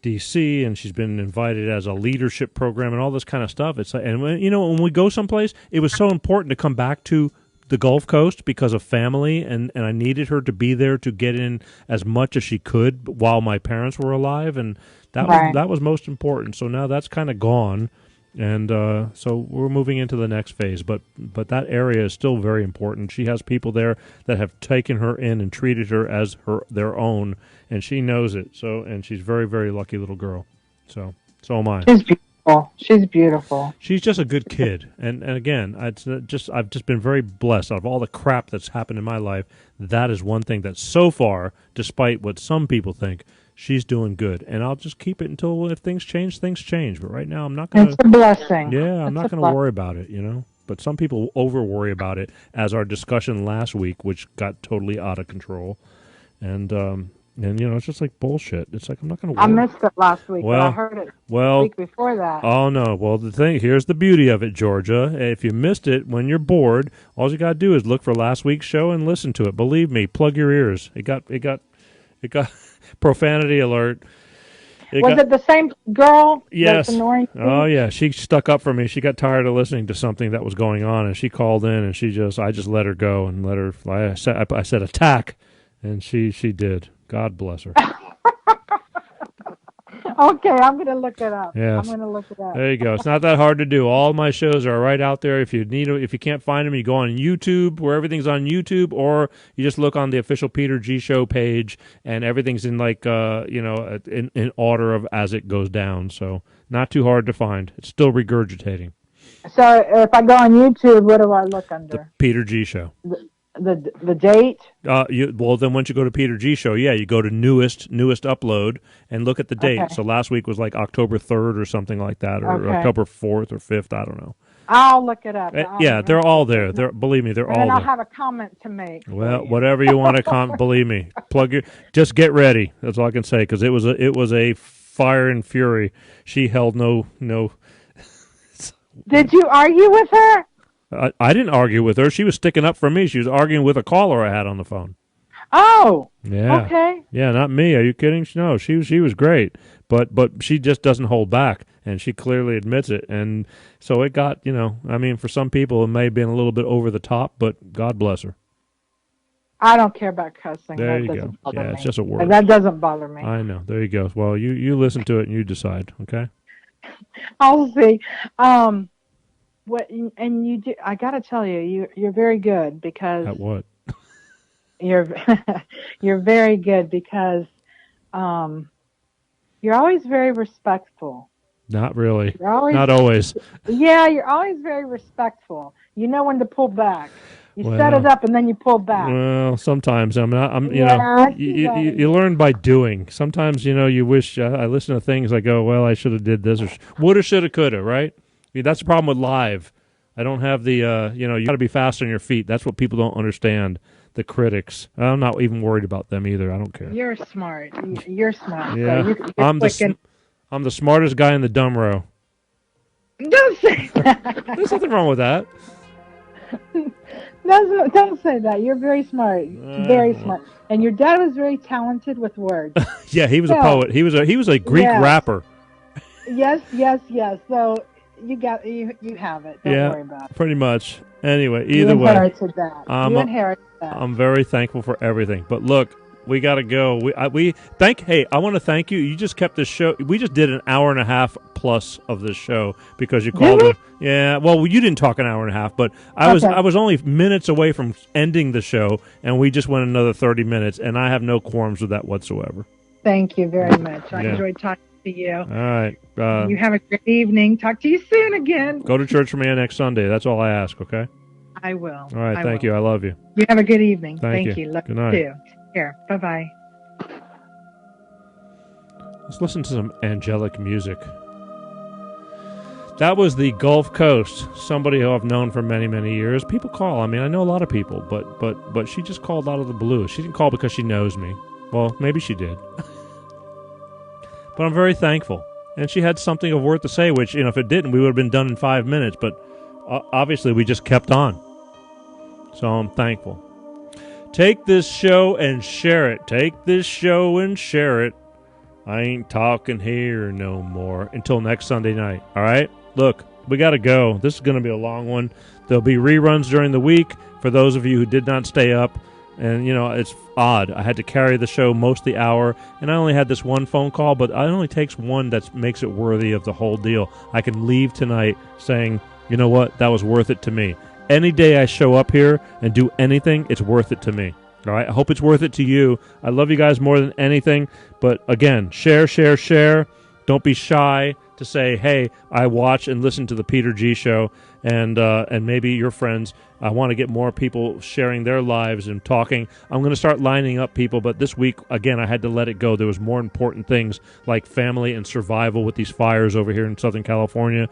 D.C., and she's been invited as a leadership program and all this kind of stuff. It's like, and when we go someplace, it was so important to come back to the Gulf Coast because of family, and I needed her to be there to get in as much as she could while my parents were alive, and Right. that was most important. So now that's kind of gone, and so we're moving into the next phase. But that area is still very important. She has people there that have taken her in and treated her as their own, and she knows it. So, and she's a very, very lucky little girl. So am I. She's beautiful. She's beautiful. She's just a good kid, and again, I've just been very blessed. Out of all the crap that's happened in my life, that is one thing that so far, despite what some people think, she's doing good. And I'll just keep it until if things change, things change. But right now, I'm not gonna. It's a blessing. Yeah, I'm It's not a gonna blessing. worry about it. But some people over worry about it, as our discussion last week, which got totally out of control, and it's just like bullshit. It's like I'm not gonna. I Worry. missed it last week, Well, but I heard it the Well, week before that. oh no! Well, here's the beauty of it, Georgia. If you missed it when you're bored, all you gotta do is look for last week's show and listen to it. Believe me, plug your ears. It got profanity alert. Was it the same girl? Yes. That's annoying? Oh yeah, she stuck up for me. She got tired of listening to something that was going on, and she called in, and I just let her go and let her. I said attack, and she did. God bless her. Okay, I'm going to look it up. Yes. I'm going to look it up. There you go. It's not that hard to do. All my shows are right out there. If you can't find them, you go on YouTube, where everything's on YouTube, or you just look on the official Peter G Show page, and everything's in in order of as it goes down. So not too hard to find. It's still regurgitating. So if I go on YouTube, what do I look The under? Peter G Show. The date? Then once you go to Peter G Show, you go to newest upload and look at the date. Okay. So last week was like October 3rd or something like that, or Okay. October 4th or 5th. I don't know. I'll look it up. Yeah, they're all there. Believe me, they're And all then I'll there. have a comment to make. for Well, you. whatever you want to believe me. Just get ready. That's all I can say, because it was a fire and fury. She held no. Did you argue with her? I didn't argue with her. She was sticking up for me. She was arguing with a caller I had on the phone. Oh, Yeah. okay. Yeah, not me. Are you kidding? No, she was great, but she just doesn't hold back, and she clearly admits it. And so it got, for some people it may have been a little bit over the top, but God bless her. I don't care about cussing. There That you doesn't go. bother Yeah, me. it's just a word. That doesn't bother me. I know. There you go. Well, you listen to it and you decide. Okay. I'll see. What and you do? I got to tell you, you're very good because At what? you're you're very good because you're always very respectful. Not really. You're always Not always. Yeah, you're always very respectful. You know when to pull back. You set Well, it up and then you pull back. Well, sometimes I'm not. Yeah, I see that. you learn by doing. Sometimes you wish. I listen to things. I go, well, I should have did this or woulda, shoulda, coulda. Right? That's the problem with live. I don't have the. You got to be fast on your feet. That's what people don't understand. The critics. I'm not even worried about them either. I don't care. You're smart. You're smart. Yeah, So you're I'm quick and- I'm the smartest guy in the dumb row. Don't say that. There's nothing wrong with that. Don't say that. You're very smart. Very smart. And your dad was very talented with words. Yeah, he was a Yeah. poet. He was a Greek Yeah. rapper. Yes. So you have it. Don't worry about it. Pretty much. Anyway, You either way, inherited that. I'm You a- inherited that. I'm very thankful for everything. But look, We got to go. I want to thank you. You just kept this show. We just did an hour and a half plus of this show because you called it. Yeah. Well, you didn't talk an hour and a half, but I was only minutes away from ending the show, and we just went another 30 minutes, and I have no qualms with that whatsoever. Thank you very much. I enjoyed talking to you. All right. You have a great evening. Talk to you soon again. Go to church for me next Sunday. That's all I ask, okay? I will. All right. Thank you. I love you. You have a good evening. Thank you. Love Good night. you too. Take care. Bye-bye. Let's listen to some angelic music. That was the Gulf Coast, somebody who I've known for many, many years. People call. I mean, I know a lot of people, but she just called out of the blue. She didn't call because she knows me. Well, maybe she did. But I'm very thankful. And she had something of worth to say, which, if it didn't, we would have been done in 5 minutes. But obviously, we just kept on. So I'm thankful. Take this show and share it. Take this show and share it. I ain't talking here no more until next Sunday night. All right? Look, we got to go. This is going to be a long one. There'll be reruns during the week for those of you who did not stay up. And, it's odd. I had to carry the show most of the hour, and I only had this one phone call, but it only takes one that makes it worthy of the whole deal. I can leave tonight saying, you know what, that was worth it to me. Any day I show up here and do anything, it's worth it to me. All right? I hope it's worth it to you. I love you guys more than anything, but again, share, share, share. Don't be shy to say, hey, I watch and listen to the Peter G Show, and maybe your friends. I want to get more people sharing their lives and talking. I'm going to start lining up people, but this week, again, I had to let it go. There was more important things like family and survival with these fires over here in Southern California,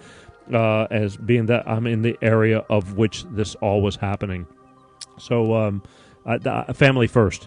as being that I'm in the area of which this all was happening. So family first.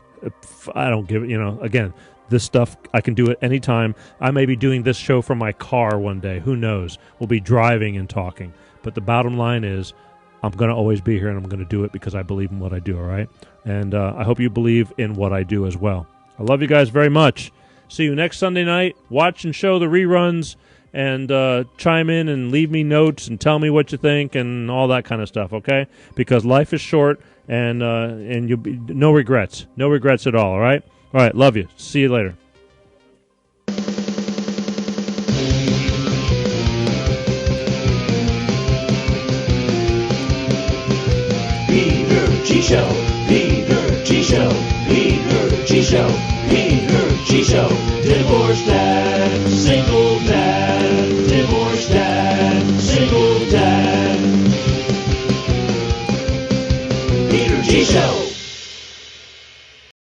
I don't give it, again, this stuff, I can do it anytime. I may be doing this show from my car one day. Who knows? We'll be driving and talking. But the bottom line is, I'm going to always be here, and I'm going to do it because I believe in what I do, all right? And I hope you believe in what I do as well. I love you guys very much. See you next Sunday night. Watch and show the reruns, and chime in and leave me notes and tell me what you think and all that kind of stuff, okay? Because life is short, and you'll be no regrets at all right? All right, love you. See you later. Peter G Show, Peter G Show, Peter G Show, Peter G Show. Divorced dad, single dad, divorced dad, single dad. Peter G Show.